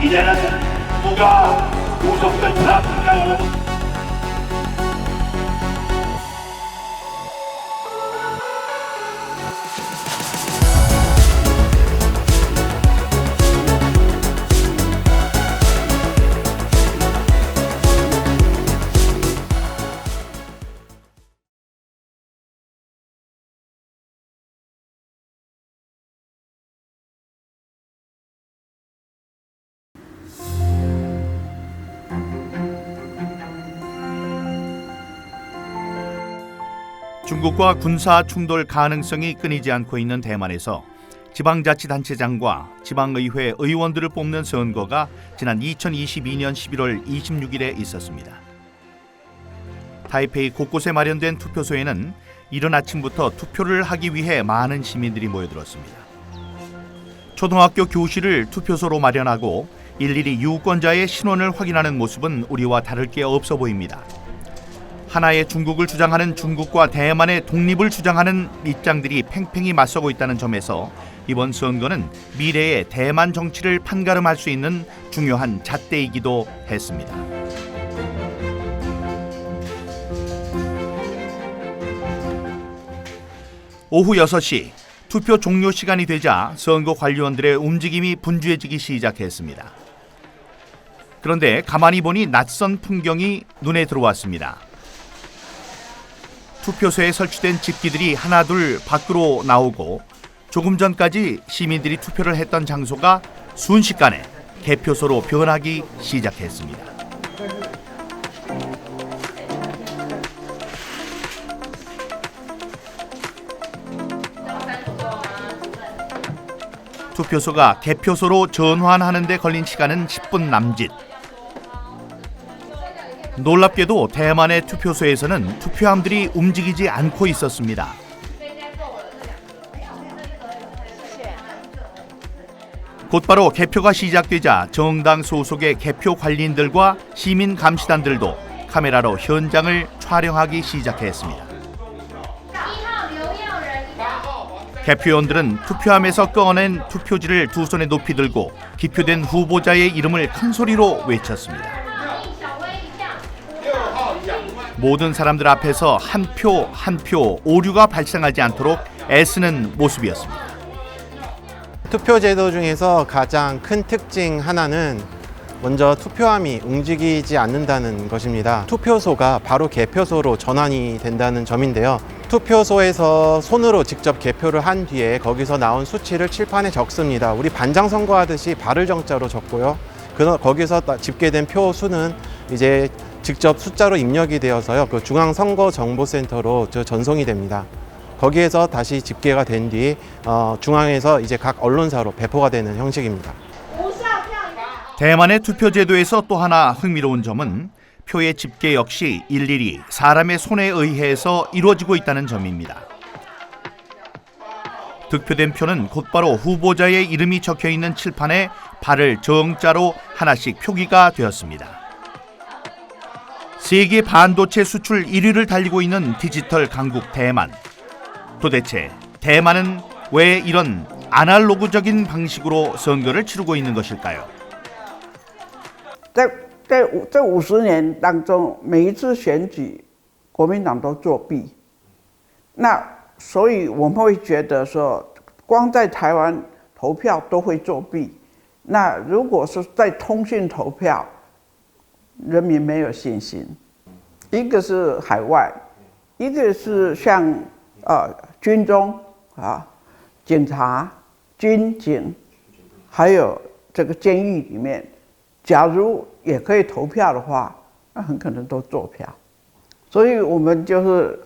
이제는 누가 구속된 사람인가요? 중국과 군사 충돌 가능성이 끊이지 않고 있는 대만에서 지방자치단체장과 지방의회 의원들을 뽑는 선거가 지난 2022년 11월 26일에 있었습니다. 타이페이 곳곳에 마련된 투표소에는 이른 아침부터 투표를 하기 위해 많은 시민들이 모여들었습니다. 초등학교 교실을 투표소로 마련하고 일일이 유권자의 신원을 확인하는 모습은 우리와 다를 게 없어 보입니다. 하나의 중국을 주장하는 중국과 대만의 독립을 주장하는 입장들이 팽팽히 맞서고 있다는 점에서 이번 선거는 미래의 대만 정치를 판가름할 수 있는 중요한 잣대이기도 했습니다. 오후 6시 투표 종료 시간이 되자 선거 관리원들의 움직임이 분주해지기 시작했습니다. 그런데 가만히 보니 낯선 풍경이 눈에 들어왔습니다. 투표소에 설치된 집기들이 하나둘 밖으로 나오고 조금 전까지 시민들이 투표를 했던 장소가 순식간에 개표소로 변하기 시작했습니다. 투표소가 개표소로 전환하는 데 걸린 시간은 10분 남짓. 놀랍게도 대만의 투표소에서는 투표함들이 움직이지 않고 있었습니다. 곧바로 개표가 시작되자 정당 소속의 개표 관리인들과 시민 감시단들도 카메라로 현장을 촬영하기 시작했습니다. 개표원들은 투표함에서 꺼낸 투표지를 두 손에 높이 들고 기표된 후보자의 이름을 큰 소리로 외쳤습니다. 모든 사람들 앞에서 한 표 한 표 오류가 발생하지 않도록 애쓰는 모습이었습니다. 투표 제도 중에서 가장 큰 특징 하나는 먼저 투표함이 움직이지 않는다는 것입니다. 투표소가 바로 개표소로 전환이 된다는 점인데요. 투표소에서 손으로 직접 개표를 한 뒤에 거기서 나온 수치를 칠판에 적습니다. 우리 반장 선거하듯이 발을 정자로 적고요. 거기서 집계된 표 수는 이제 직접 숫자로 입력이 되어서요. 그 중앙선거정보센터로 전송이 됩니다. 거기에서 다시 집계가 된 뒤 중앙에서 이제 각 언론사로 배포가 되는 형식입니다. 대만의 투표 제도에서 또 하나 흥미로운 점은 표의 집계 역시 일일이 사람의 손에 의해서 이루어지고 있다는 점입니다. 득표된 표는 곧바로 후보자의 이름이 적혀 있는 칠판에 발을 정자로 하나씩 표기가 되었습니다. 세계 반도체 수출 1위를 달리고 있는 디지털 강국 대만. 도대체 대만은 왜 이런 아날로그적인 방식으로 선거를 치르고 있는 것일까요? 在这50年当中，每一次选举，国民党都作弊。那所以我们会觉得说，光在台湾投票都会作弊。那如果是在通讯投票，人民没有信心。一个是海外，一个是像军中啊，警察、军警，还有这个监狱里面，假如也可以投票的话，那很可能都做票。所以我们就是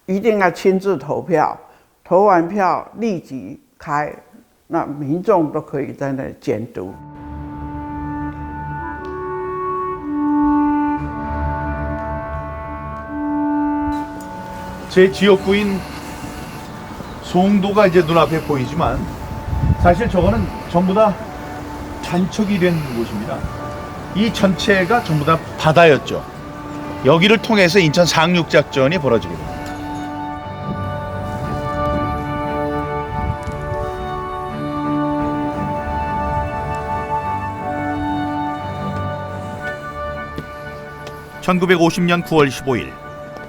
一定要亲自投票，投完票立即开，那民众都可以在那里监督。 제 지역구인 송도가 이제 눈앞에 보이지만 사실 저거는 전부 다 잔척이 된 곳입니다. 이 전체가 전부 다 바다였죠. 여기를 통해서 인천 상륙작전이 벌어지게 됩니다. (1950년 9월 15일)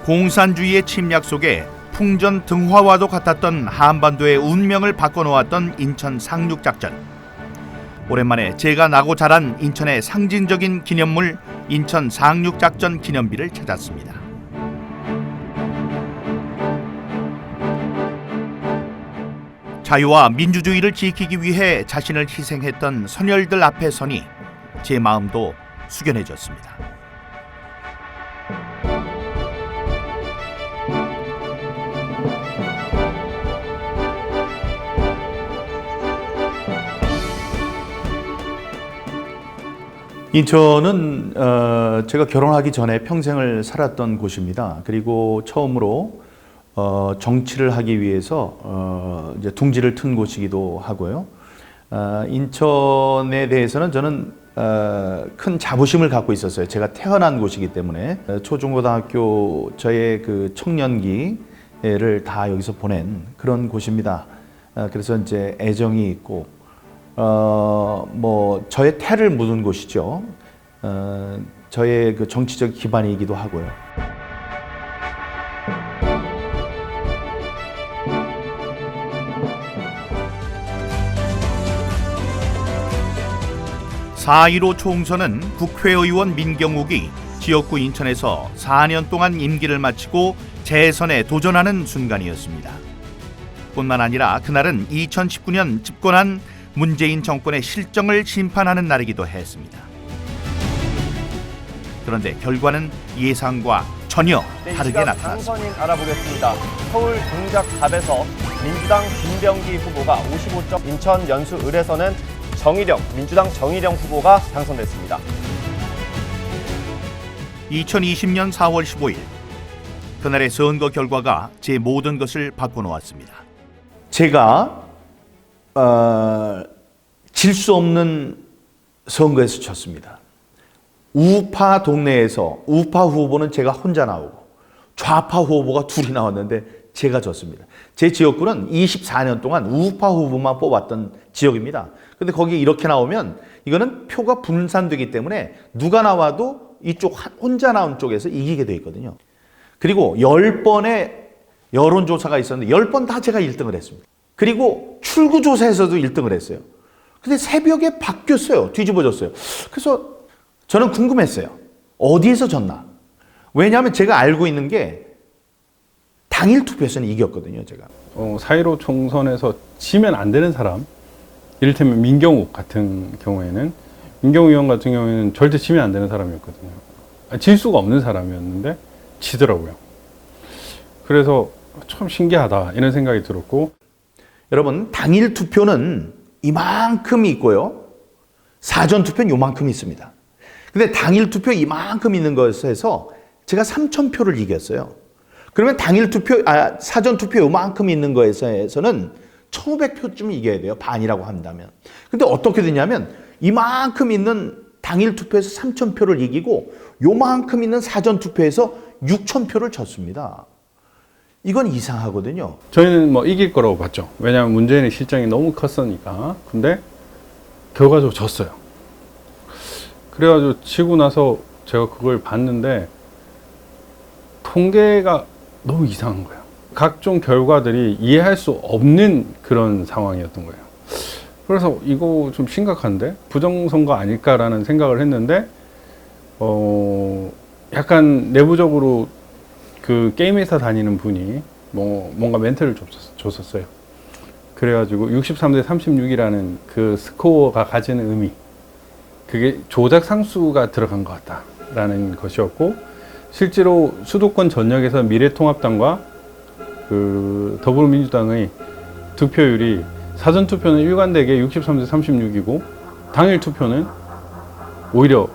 공산주의의 침략 속에 풍전 등화와도 같았던 한반도의 운명을 바꿔놓았던 인천 상륙작전. 오랜만에 제가 나고 자란 인천의 상징적인 기념물 인천 상륙작전 기념비를 찾았습니다. 자유와 민주주의를 지키기 위해 자신을 희생했던 선열들 앞에 서니 제 마음도 숙연해졌습니다. 인천은 제가 결혼하기 전에 평생을 살았던 곳입니다. 그리고 처음으로 정치를 하기 위해서 이제 둥지를 튼 곳이기도 하고요. 인천에 대해서는 저는 큰 자부심을 갖고 있었어요. 제가 태어난 곳이기 때문에 초중고등학교 저의 그 청년기를 다 여기서 보낸 그런 곳입니다. 그래서 이제 애정이 있고. 뭐 저의 태를 묻은 곳이죠. 저의 그 정치적 기반이기도 하고요. (4.15) 총선은 국회의원 민경욱이 지역구 인천에서 4년 동안 임기를 마치고 재선에 도전하는 순간이었습니다. 뿐만 아니라 그날은 2019년 집권한 문재인 정권의 실정을 심판하는 날이기도 했습니다. 그런데 결과는 예상과 전혀 다르게 나타났습니다. 당선인 알아보겠습니다. 서울 동작갑에서 민주당 김병기 후보가 55점, 인천 연수 을에서는 민주당 정일영 후보가 당선됐습니다. 2020년 4월 15일 그날의 선거 결과가 제 모든 것을 바꿔놓았습니다. 제가 질 수 없는 선거에서 졌습니다. 우파 동네에서 우파 후보는 제가 혼자 나오고 좌파 후보가 둘이 나왔는데 제가 졌습니다. 제 지역구는 24년 동안 우파 후보만 뽑았던 지역입니다. 근데 거기 이렇게 나오면 이거는 표가 분산되기 때문에 누가 나와도 이쪽 혼자 나온 쪽에서 이기게 돼 있거든요. 그리고 10번의 여론조사가 있었는데 10번 다 제가 1등을 했습니다. 그리고 출구조사에서도 1등을 했어요. 근데 새벽에 바뀌었어요. 뒤집어졌어요. 그래서 저는 궁금했어요. 어디에서 졌나? 왜냐하면 제가 알고 있는 게 당일 투표에서는 이겼거든요. 제가. 4.15 총선에서 지면 안 되는 사람, 이를테면 민경욱 같은 경우에는 민경욱 의원 같은 경우에는 절대 지면 안 되는 사람이었거든요. 질 수가 없는 사람이었는데 지더라고요. 그래서 참 신기하다 이런 생각이 들었고, 여러분, 당일 투표는 이만큼 있고요. 사전 투표는 요만큼 있습니다. 근데 당일 투표 이만큼 있는 것에서 제가 3,000표를 이겼어요. 그러면 당일 투표, 사전 투표 요만큼 있는 거에서는 1,500표쯤 이겨야 돼요. 반이라고 한다면. 근데 어떻게 되냐면 이만큼 있는 당일 투표에서 3,000표를 이기고 요만큼 있는 사전 투표에서 6,000표를 졌습니다. 이건 이상하거든요. 저희는 뭐 이길 거라고 봤죠. 왜냐하면 문재인의 실정이 너무 컸으니까. 근데 결과적으로 졌어요. 그래가지고 지고 나서 제가 그걸 봤는데 통계가 너무 이상한 거예요. 각종 결과들이 이해할 수 없는 그런 상황이었던 거예요. 그래서 이거 좀 심각한데? 부정선거 아닐까라는 생각을 했는데 약간 내부적으로 그 게임 회사 다니는 분이 뭔가 멘트를 줬었어요. 그래가지고 63대 36이라는 그 스코어가 가지는 의미, 그게 조작 상수가 들어간 것 같다라는 것이었고, 실제로 수도권 전역에서 미래통합당과 그 더불어민주당의 득표율이 사전 투표는 일관되게 63대 36이고 당일 투표는 오히려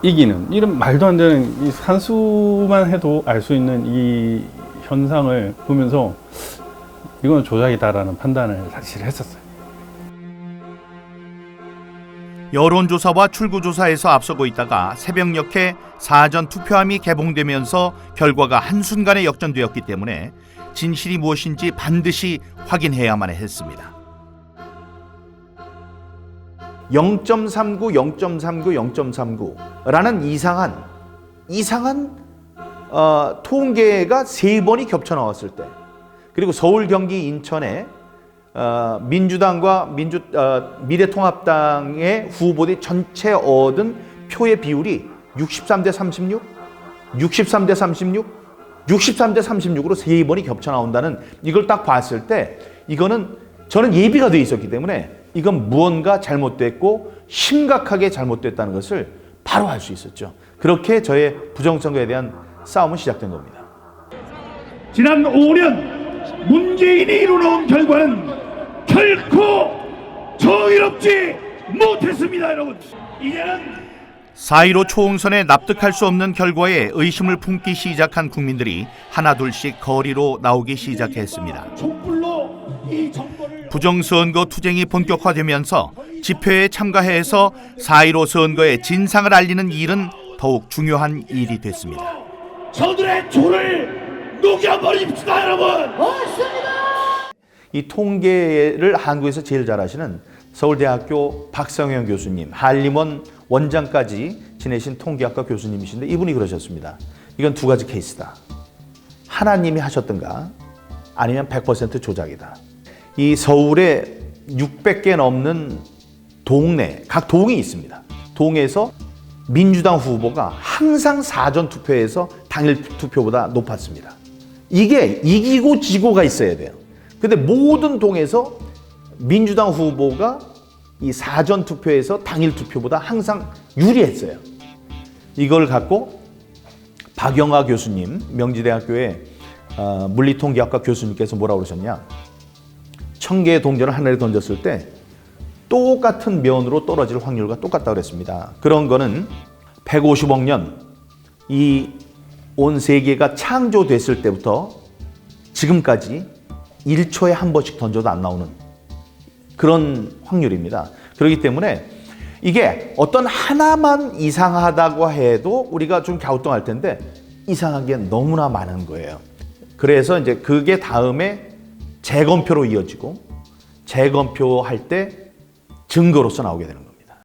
이기는, 이런 말도 안 되는 이 산수만 해도 알 수 있는 이 현상을 보면서 이건 조작이다라는 판단을 사실 했었어요. 여론조사와 출구조사에서 앞서고 있다가 새벽녘에 사전 투표함이 개봉되면서 결과가 한순간에 역전되었기 때문에 진실이 무엇인지 반드시 확인해야만 했습니다. 0.39, 0.39, 0.39라는 이상한 통계가 3번이 겹쳐 나왔을 때, 그리고 서울, 경기, 인천에 민주당과 미래통합당의 후보들이 전체 얻은 표의 비율이 63대 36, 63대 36, 63대 36으로 3번이 겹쳐 나온다는, 이걸 딱 봤을 때 이거는 저는 예비가 돼 있었기 때문에 이건 무언가 잘못됐고 심각하게 잘못됐다는 것을 바로 알 수 있었죠. 그렇게 저의 부정선거에 대한 싸움은 시작된 겁니다. 지난 5년 문재인이 이루어놓은 결과는 결코 정의롭지 못했습니다, 여러분. 이제는 4.15 초홍선에 납득할 수 없는 결과에 의심을 품기 시작한 국민들이 하나둘씩 거리로 나오기 시작했습니다. 촛불로 이 정권을 부정선거 투쟁이 본격화되면서 집회에 참가해서 4.15 선거의 진상을 알리는 일은 더욱 중요한 일이 됐습니다. 저들의 조를 녹여버립시다, 여러분. 이 통계를 한국에서 제일 잘하시는 서울대학교 박성현 교수님, 한림원 원장까지 지내신 통계학과 교수님이신데 이분이 그러셨습니다. 이건 두 가지 케이스다. 하나님이 하셨던가 아니면 100% 조작이다. 이 서울에 600개 넘는 동네, 각 동이 있습니다. 동에서 민주당 후보가 항상 사전 투표에서 당일 투표보다 높았습니다. 이게 이기고 지고가 있어야 돼요. 근데 모든 동에서 민주당 후보가 이 사전 투표에서 당일 투표보다 항상 유리했어요. 이걸 갖고 박영하 교수님, 명지대학교의 물리통계학과 교수님께서 뭐라고 그러셨냐? 1000개의 동전을 하늘에 던졌을 때 똑같은 면으로 떨어질 확률과 똑같다고 그랬습니다. 그런 거는 150억 년 이 온 세계가 창조됐을 때부터 지금까지 1초에 한 번씩 던져도 안 나오는 그런 확률입니다. 그렇기 때문에 이게 어떤 하나만 이상하다고 해도 우리가 좀 갸우뚱할 텐데 이상한 게 너무나 많은 거예요. 그래서 이제 그게 다음에 재검표로 이어지고 재검표할 때 증거로서 나오게 되는 겁니다.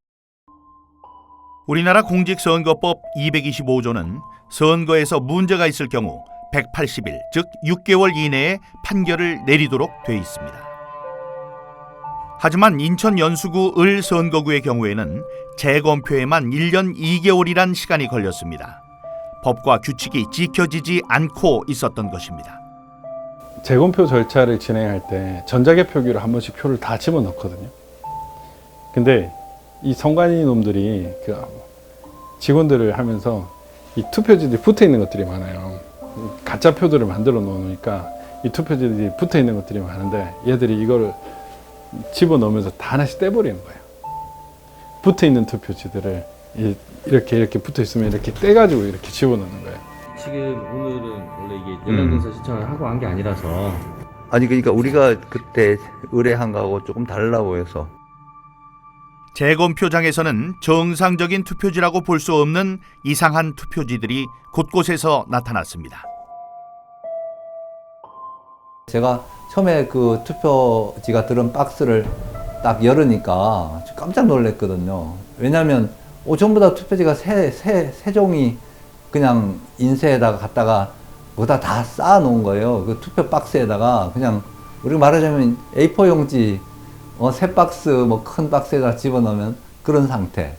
우리나라 공직선거법 225조는 선거에서 문제가 있을 경우 180일, 즉 6개월 이내에 판결을 내리도록 돼 있습니다. 하지만 인천 연수구 을 선거구의 경우에는 재검표에만 1년 2개월이란 시간이 걸렸습니다. 법과 규칙이 지켜지지 않고 있었던 것입니다. 재검표 절차를 진행할 때 전자개표기로 한 번씩 표를 다 집어넣거든요. 근데 이 선관위 놈들이 그 직원들을 하면서 이 투표지들이 붙어 있는 것들이 많아요. 가짜 표들을 만들어 놓으니까 이 투표지들이 붙어 있는 것들이 많은데 얘들이 이걸 집어넣으면서 다 하나씩 떼버리는 거예요. 붙어 있는 투표지들을 이렇게 붙어 있으면 이렇게 떼가지고 이렇게 집어넣는 거예요. 지금 오늘은 원래 이게 연락증서 신청을 하고 한 게 아니라서 아니 그러니까 우리가 그때 의뢰한 거하고 조금 달라고 해서 재검표장에서는 정상적인 투표지라고 볼 수 없는 이상한 투표지들이 곳곳에서 나타났습니다. 제가 처음에 그 투표지가 들은 박스를 딱 열으니까 깜짝 놀랐거든요. 왜냐하면 전부 다 투표지가 세 종이 그냥 인쇄에다가 갖다가 거기다 다 쌓아 놓은 거예요. 그 투표 박스에다가 그냥 우리가 말하자면 A4 용지 세 박스 뭐 큰 박스에다 집어넣으면 그런 상태.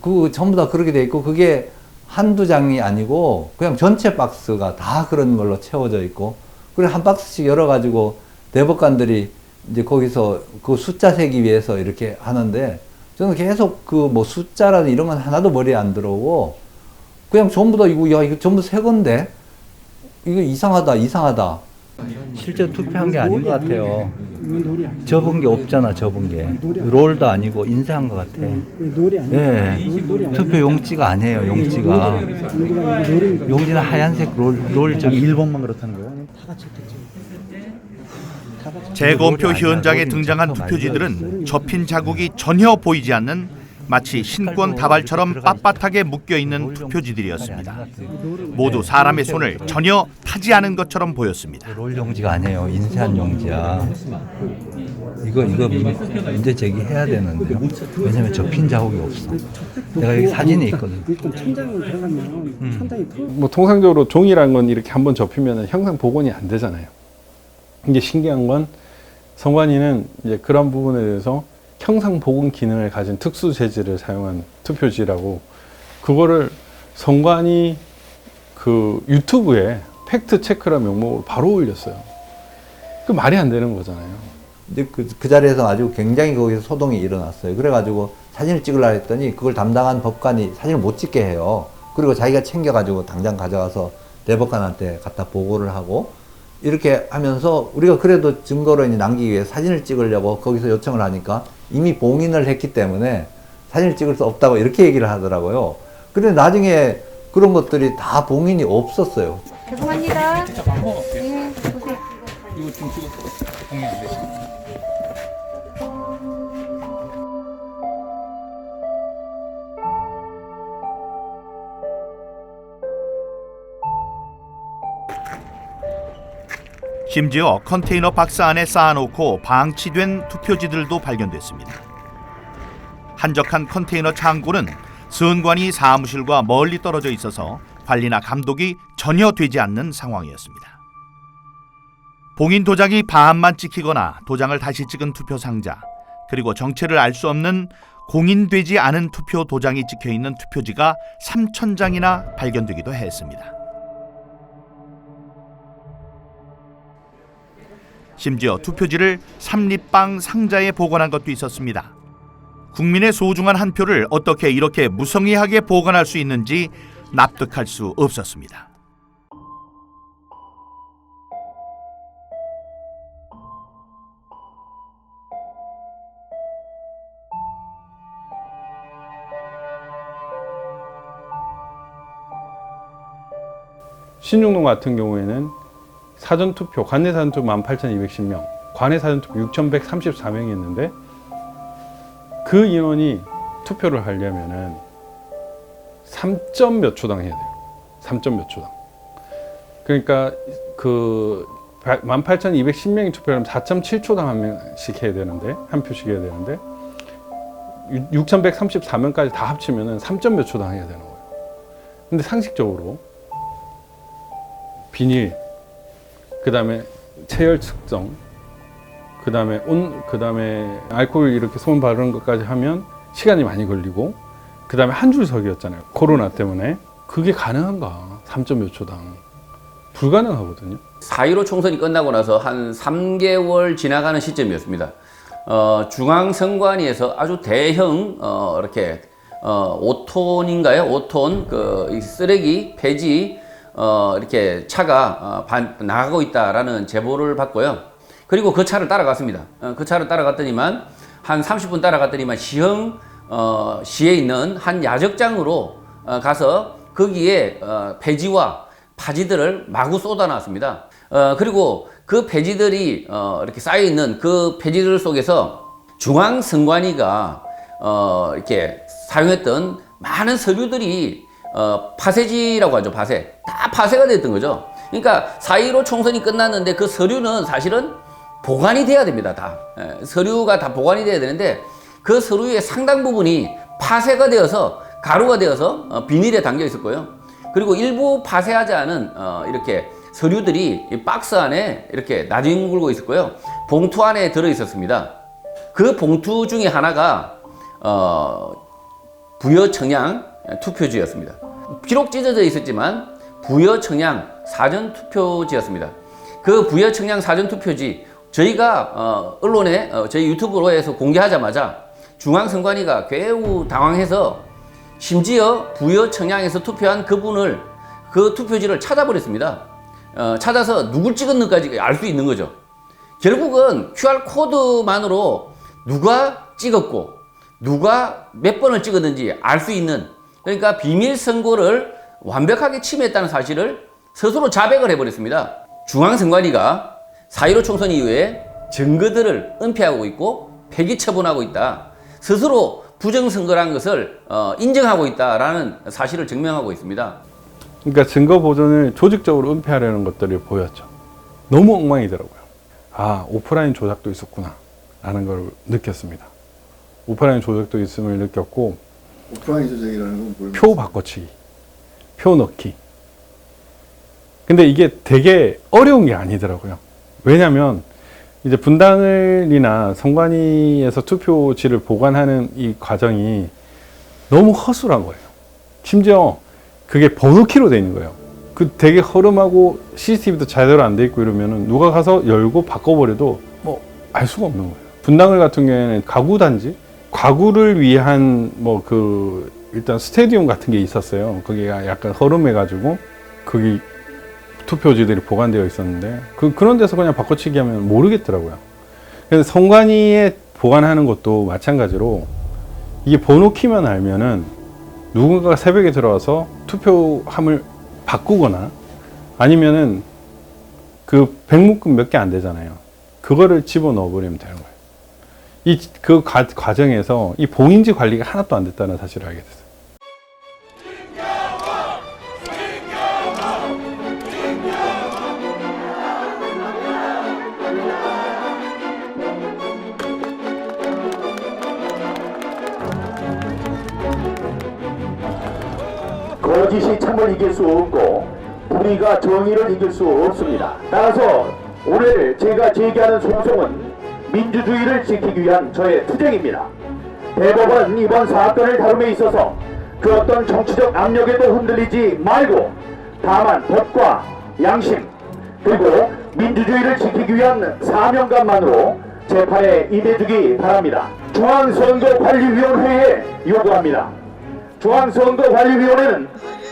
그 전부 다 그렇게 돼 있고 그게 한두 장이 아니고 그냥 전체 박스가 다 그런 걸로 채워져 있고 그래 한 박스씩 열어가지고 대법관들이 이제 거기서 그 숫자 세기 위해서 이렇게 하는데 저는 계속 그 뭐 숫자라든 이런 건 하나도 머리에 안 들어오고 그냥 전부 다 이거 전부 새 건데 이거 이상하다. 실제 투표한 게 아닌 것 같아요. 접은 게 없잖아, 접은 게. 롤도 아니고 인쇄한 것 같아. 네. 투표 용지가 아니에요, 용지가. 용지는 하얀색 롤 저기 1번만 그렇다는 거예요? 재검표 현장에 등장한 투표지들은 접힌 자국이 전혀 보이지 않는 마치 신권 다발처럼 빳빳하게 묶여있는 투표지들이었습니다. 모두 사람의 손을 전혀 타지 않은 것처럼 보였습니다. 롤 용지가 아니에요, 인쇄한 용지야. 이거 문제 제기해야 되는데요. 왜냐면 접힌 자국이 없어. 내가 여기 사진이 있거든. 뭐 통상적으로 종이란 건 이렇게 한번 접히면 형상 복원이 안 되잖아요. 이게 신기한 건 선관위는 이제 그런 부분에 대해서 형상 복원 기능을 가진 특수 재질을 사용한 투표지라고 그거를 선관위 그 유튜브에 팩트 체크라는 명목으로 바로 올렸어요. 그 말이 안 되는 거잖아요. 근데 그 자리에서 아주 굉장히 거기서 소동이 일어났어요. 그래가지고 사진을 찍으려고 했더니 그걸 담당한 법관이 사진을 못 찍게 해요. 그리고 자기가 챙겨가지고 당장 가져가서 대법관한테 갖다 보고를 하고 이렇게 하면서 우리가 그래도 증거로 이제 남기기 위해 사진을 찍으려고 거기서 요청을 하니까 이미 봉인을 했기 때문에 사진을 찍을 수 없다고 이렇게 얘기를 하더라고요. 근데 나중에 그런 것들이 다 봉인이 없었어요. 죄송합니다. 네, 보세요. 이거 지금 찍었어. 공유 안 되시네. 심지어 컨테이너 박스 안에 쌓아놓고 방치된 투표지들도 발견됐습니다. 한적한 컨테이너 창고는 선관위 사무실과 멀리 떨어져 있어서 관리나 감독이 전혀 되지 않는 상황이었습니다. 봉인 도장이 반만 찍히거나 도장을 다시 찍은 투표 상자, 그리고 정체를 알 수 없는 공인되지 않은 투표 도장이 찍혀있는 투표지가 3,000장이나 발견되기도 했습니다. 심지어 투표지를 삼립방 상자에 보관한 것도 있었습니다. 국민의 소중한 한 표를 어떻게 이렇게 무성의하게 보관할 수 있는지 납득할 수 없었습니다. 신중동 같은 경우에는 사전투표, 관내 사전투표 18,210명, 관내 사전투표 6,134명이었는데 그 인원이 투표를 하려면은 3점 몇 초당 해야 돼요. 3점 몇 초당. 그러니까 그 18,210명이 투표를 하면 4.7초당 한 명씩 해야 되는데, 한 표씩 해야 되는데 6,134명까지 다 합치면은 3점 몇 초당 해야 되는 거예요. 근데 상식적으로 비닐, 그 다음에 체열 측정, 그 다음에 알코올 이렇게 손 바르는 것까지 하면 시간이 많이 걸리고, 그 다음에 한 줄 서기였잖아요. 코로나 때문에. 그게 가능한가? 3점 몇 초당. 불가능하거든요. 4.15 총선이 끝나고 나서 한 3개월 지나가는 시점이었습니다. 중앙선관위에서 아주 대형 이렇게 5톤인가요? 5톤 그 쓰레기 폐지 이렇게 차가 나가고 있다라는 제보를 받고요. 그리고 그 차를 따라갔습니다. 그 차를 따라갔더니만 한 30분 따라갔더니만 시에 있는 한 야적장으로 가서 거기에 폐지와 파지들을 마구 쏟아놨습니다. 그리고 그 폐지들이 이렇게 쌓여 있는 그 폐지들 속에서 중앙선관위가 이렇게 사용했던 많은 서류들이 파쇄지라고 하죠. 파쇄. 다 파쇄가 됐던 거죠. 그러니까 4.15 총선이 끝났는데 그 서류는 사실은 보관이 돼야 됩니다. 다. 서류가 다 보관이 돼야 되는데 그 서류의 상당 부분이 파쇄가 되어서 가루가 되어서 비닐에 담겨 있었고요. 그리고 일부 파쇄하지 않은 이렇게 서류들이 이 박스 안에 이렇게 나뒹굴고 있었고요. 봉투 안에 들어 있었습니다. 그 봉투 중에 하나가 부여청양 투표지였습니다. 비록 찢어져 있었지만 부여청양 사전투표지였습니다. 그 부여청양 사전투표지 저희가 언론에 저희 유튜브로에서 공개하자마자 중앙선관위가 매우 당황해서 심지어 부여 청양에서 투표한 그분을 그 투표지를 찾아버렸습니다. 찾아서 누굴 찍었는지까지 알 수 있는 거죠. 결국은 QR코드만으로 누가 찍었고 누가 몇 번을 찍었는지 알 수 있는, 그러니까 비밀 선거를 완벽하게 침해했다는 사실을 스스로 자백을 해버렸습니다. 중앙선관위가 4.15 총선 이후에 증거들을 은폐하고 있고 폐기 처분하고 있다. 스스로 부정선거라는 것을 인정하고 있다라는 사실을 증명하고 있습니다. 그러니까 증거 보존을 조직적으로 은폐하려는 것들이 보였죠. 너무 엉망이더라고요. 아, 오프라인 조작도 있었구나 라는 걸 느꼈습니다. 오프라인 조작도 있음을 느꼈고, 오프라인 조작이라는 건 뭘? 표 바꿔치기, 표 넣기. 근데 이게 되게 어려운 게 아니더라고요. 왜냐면 이제 분당을이나 선관위에서 투표지를 보관하는 이 과정이 너무 허술한 거예요. 심지어 그게 번호키로 돼 있는 거예요. 그 되게 허름하고 CCTV도 제대로 안 돼 있고 이러면은 누가 가서 열고 바꿔버려도 뭐 알 수가 없는 거예요. 분당을 같은 경우에는 가구 단지, 가구를 위한 뭐 그 일단 스테디움 같은 게 있었어요. 거기가 약간 허름해가지고 거기 투표지들이 보관되어 있었는데 그런 데서 그냥 바꿔치기 하면 모르겠더라고요. 그래서 선관위에 보관하는 것도 마찬가지로 이게 번호키만 알면은 누군가가 새벽에 들어와서 투표함을 바꾸거나 아니면은 그 백묶음 몇 개 안 되잖아요. 그거를 집어넣어 버리면 되는 거예요. 그 과정에서 이 봉인지 관리가 하나도 안 됐다는 사실을 알게 됐어요. 거짓이 참을 이길 수 없고 불의가 정의를 이길 수 없습니다. 따라서 오늘 제가 제기하는 소송은 민주주의를 지키기 위한 저의 투쟁입니다. 대법원 이번 사건을 다룸에 있어서 그 어떤 정치적 압력에도 흔들리지 말고 다만 법과 양심 그리고 민주주의를 지키기 위한 사명감만으로 재판에 임해주기 바랍니다. 중앙선거관리위원회에 요구합니다. 중앙선거관리위원회는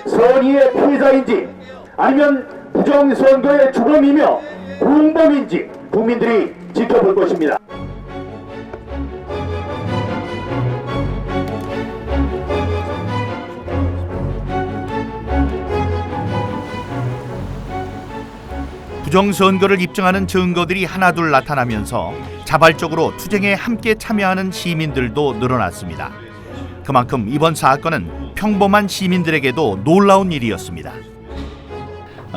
선의의 피해자인지 아니면 부정선거의 주범이며 공범인지 국민들이 지켜볼 것입니다. 부정선거를 입증하는 증거들이 하나둘 나타나면서 자발적으로 투쟁에 함께 참여하는 시민들도 늘어났습니다. 그만큼 이번 사건은 평범한 시민들에게도 놀라운 일이었습니다.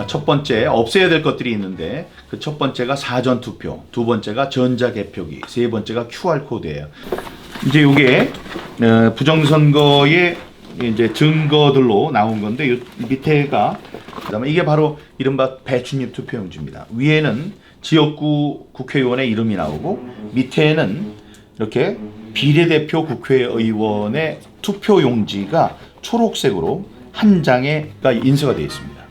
첫 번째 없애야 될 것들이 있는데 그 첫 번째가 사전투표, 두 번째가 전자개표기, 세 번째가 QR코드예요. 이제 이게 부정선거의 이제 증거들로 나온 건데 요 밑에가 그다음에 이게 바로 이른바 배춧잎 투표용지입니다. 위에는 지역구 국회의원의 이름이 나오고 밑에는 이렇게 비례대표 국회의원의 투표용지가 초록색으로 한 장에가 인쇄가 되어 있습니다.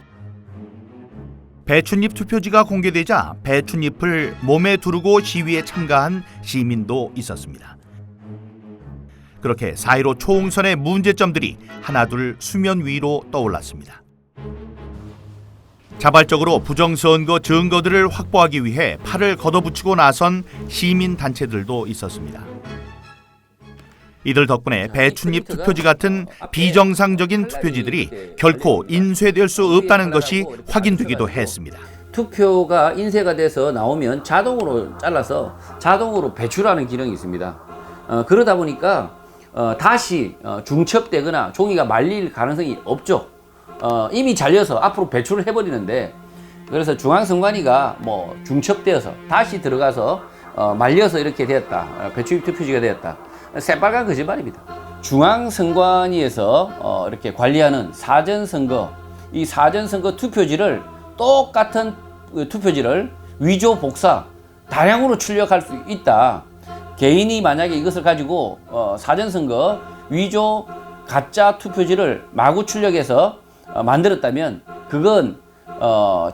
배춧잎 투표지가 공개되자 배춧잎을 몸에 두르고 시위에 참가한 시민도 있었습니다. 그렇게 4.15 총선의 문제점들이 하나둘 수면 위로 떠올랐습니다. 자발적으로 부정선거 증거들을 확보하기 위해 팔을 걷어붙이고 나선 시민단체들도 있었습니다. 이들 덕분에 배춧잎 투표지 같은 비정상적인 투표지들이 결코 인쇄될 수 없다는 것이 확인되기도 했습니다. 투표가 인쇄가 돼서 나오면 자동으로 잘라서 자동으로 배출하는 기능이 있습니다. 그러다 보니까 다시 중첩되거나 종이가 말릴 가능성이 없죠. 이미 잘려서 앞으로 배출을 해버리는데, 그래서 중앙선관위가 뭐 중첩되어서 다시 들어가서 말려서 이렇게 되었다, 배춧잎 투표지가 되었다, 새빨간 거짓말입니다. 중앙선관위에서 이렇게 관리하는 사전선거, 이 사전선거 투표지를 똑같은 투표지를 위조 복사 다량으로 출력할 수 있다. 개인이 만약에 이것을 가지고 사전선거 위조 가짜 투표지를 마구 출력해서 만들었다면 그건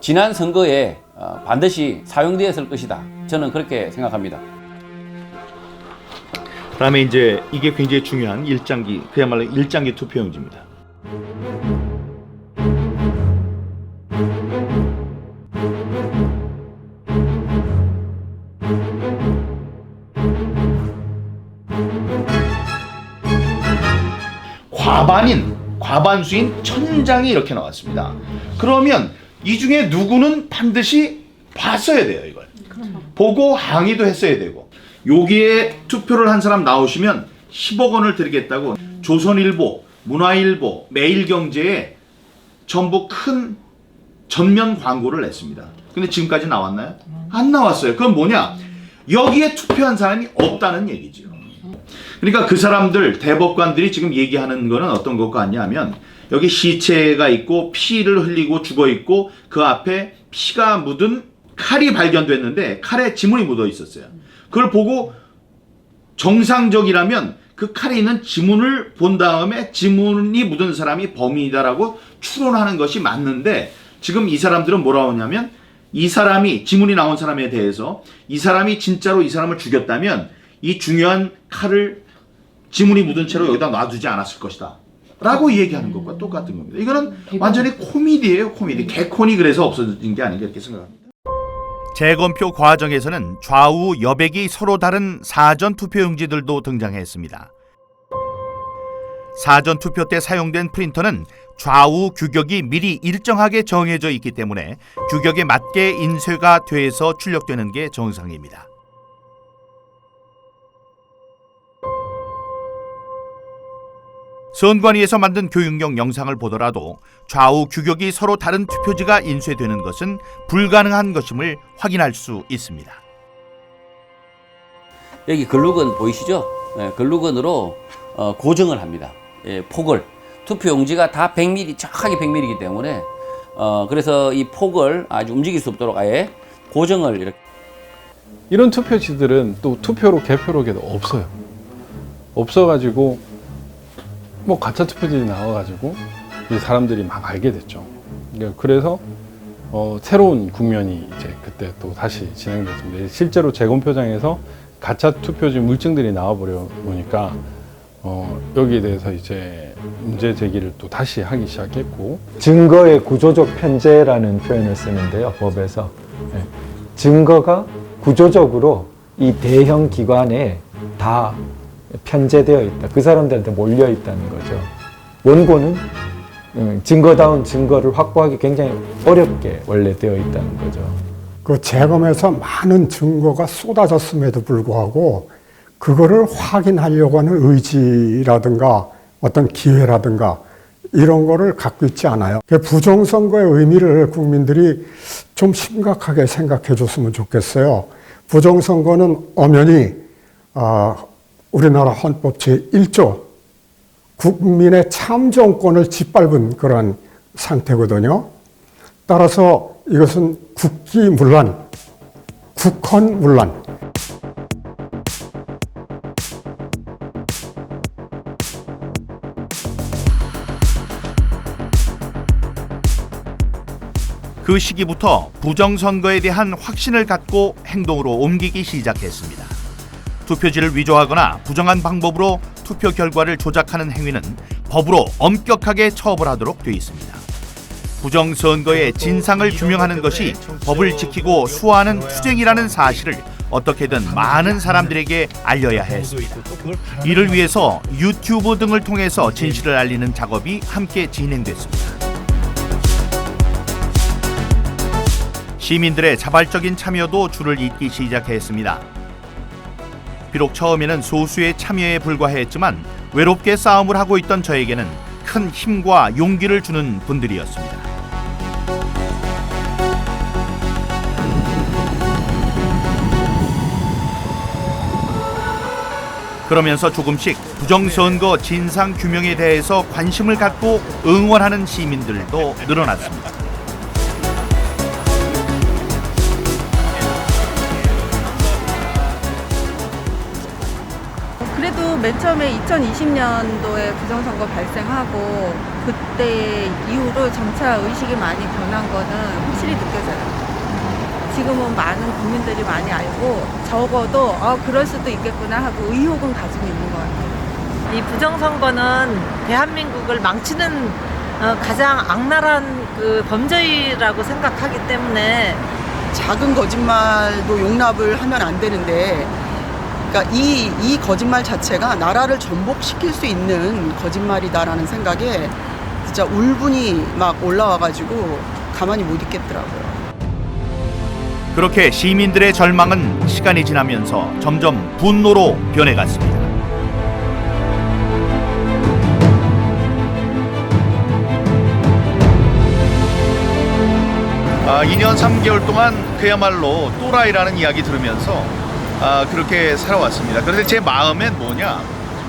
지난 선거에 반드시 사용되었을 것이다. 저는 그렇게 생각합니다. 그다음에 이제 이게 굉장히 중요한 일장기, 그야말로 일장기 투표용지입니다. 과반수인 1000장이 이렇게 나왔습니다. 그러면 이 중에 누구는 반드시 봤어야 돼요, 이걸. 보고 항의도 했어야 되고. 여기에 투표를 한 사람 나오시면 10억 원을 드리겠다고 조선일보, 문화일보, 매일경제에 전부 큰 전면 광고를 냈습니다. 근데 지금까지 나왔나요? 안 나왔어요. 그건 뭐냐? 여기에 투표한 사람이 없다는 얘기죠. 그러니까 그 사람들, 대법관들이 지금 얘기하는 거는 어떤 것 같냐면 여기 시체가 있고 피를 흘리고 죽어 있고 그 앞에 피가 묻은 칼이 발견됐는데 칼에 지문이 묻어 있었어요. 그걸 보고 정상적이라면 그 칼에 있는 지문을 본 다음에 지문이 묻은 사람이 범인이다라고 추론하는 것이 맞는데 지금 이 사람들은 뭐라고 하냐면 이 사람이 지문이 나온 사람에 대해서 이 사람이 진짜로 이 사람을 죽였다면 이 중요한 칼을 지문이 묻은 채로 여기다 놔두지 않았을 것이다 라고 얘기하는 것과 똑같은 겁니다. 이거는 완전히 코미디예요. 코미디. 개콘이 그래서 없어진 게 아닌가 이렇게 생각합니다. 재검표 과정에서는 좌우 여백이 서로 다른 사전 투표용지들도 등장했습니다. 사전 투표 때 사용된 프린터는 좌우 규격이 미리 일정하게 정해져 있기 때문에 규격에 맞게 인쇄가 돼서 출력되는 게 정상입니다. 선관위에서 만든 교육용 영상을 보더라도 좌우 규격이 서로 다른 투표지가 인쇄되는 것은 불가능한 것임을 확인할 수 있습니다. 여기 글루건 보이시죠? 네, 글루건으로 고정을 합니다. 예, 폭을. 투표용지가 다 100mm, 정확하게 100mm이기 때문에 그래서 이 폭을 아주 움직일 수 없도록 아예 고정을 이렇게. 이런 투표지들은 또 투표로 개표록에도 없어요. 없어가지고 뭐 가짜 투표지들이 나와가지고 이제 사람들이 막 알게 됐죠. 그래서 새로운 국면이 이제 그때 또 다시 진행됐습니다. 실제로 재검표장에서 가짜 투표지 물증들이 나와버려 보니까 여기에 대해서 이제 문제 제기를 또 다시 하기 시작했고, 증거의 구조적 편제라는 표현을 쓰는데요, 법에서. 증거가 구조적으로 이 대형 기관에 다 편제되어 있다. 그 사람들한테 몰려 있다는 거죠. 원고는 증거다운 증거를 확보하기 굉장히 어렵게 원래 되어 있다는 거죠. 그 재검에서 많은 증거가 쏟아졌음에도 불구하고 그거를 확인하려고 하는 의지라든가 어떤 기회라든가 이런 거를 갖고 있지 않아요. 부정선거의 의미를 국민들이 좀 심각하게 생각해 줬으면 좋겠어요. 부정선거는 엄연히 우리나라 헌법 제1조 국민의 참정권을 짓밟은 그런 상태거든요. 따라서 이것은 국기문란, 국헌문란. 그 시기부터 부정선거에 대한 확신을 갖고 행동으로 옮기기 시작했습니다. 투표지를 위조하거나 부정한 방법으로 투표 결과를 조작하는 행위는 법으로 엄격하게 처벌하도록 되어 있습니다. 부정선거의 진상을 규명하는 것이 법을 지키고 수호하는 투쟁이라는 사실을 어떻게든 많은 사람들에게 알려야 했습니다. 이를 위해서 유튜브 등을 통해서 진실을 알리는 작업이 함께 진행됐습니다. 시민들의 자발적인 참여도 줄을 잇기 시작했습니다. 비록 처음에는 소수의 참여에 불과했지만 외롭게 싸움을 하고 있던 저에게는 큰 힘과 용기를 주는 분들이었습니다. 그러면서 조금씩 부정선거 진상 규명에 대해서 관심을 갖고 응원하는 시민들도 늘어났습니다. 그래도 맨 처음에 2020년도에 부정선거 발생하고 그때 이후로 점차 의식이 많이 변한 거는 확실히 느껴져요. 지금은 많은 국민들이 많이 알고 적어도 그럴 수도 있겠구나 하고 의혹은 가지고 있는 것 같아요. 이 부정선거는 대한민국을 망치는 가장 악랄한 그 범죄라고 생각하기 때문에 작은 거짓말도 용납을 하면 안 되는데, 그러니까 이 거짓말 자체가 나라를 전복시킬 수 있는 거짓말이다라는 생각에 진짜 울분이 막 올라와가지고 가만히 못 있겠더라고요. 그렇게 시민들의 절망은 시간이 지나면서 점점 분노로 변해갔습니다. 2년 3개월 동안 그야말로 또라이라는 이야기 들으면서 그렇게 살아왔습니다. 그런데 제 마음엔 뭐냐,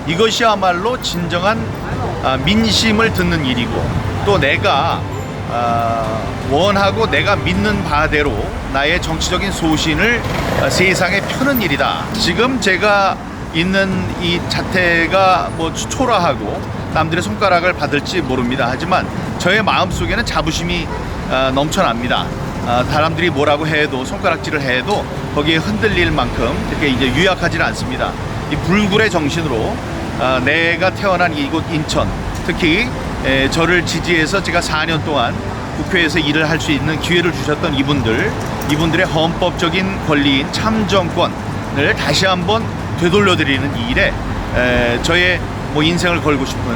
이것이야말로 진정한 민심을 듣는 일이고, 또 내가 원하고 내가 믿는 바대로 나의 정치적인 소신을 세상에 펴는 일이다. 지금 제가 있는 이 자태가 뭐 초라하고 남들의 손가락을 받을지 모릅니다. 하지만 저의 마음속에는 자부심이 넘쳐납니다. 사람들이 뭐라고 해도, 손가락질을 해도 거기에 흔들릴 만큼 이렇게 이제 유약하지는 않습니다. 이 불굴의 정신으로 내가 태어난 이곳 인천, 특히 저를 지지해서 제가 4년 동안 국회에서 일을 할 수 있는 기회를 주셨던 이분들의 헌법적인 권리인 참정권을 다시 한번 되돌려드리는 이 일에 저의 뭐 인생을 걸고 싶은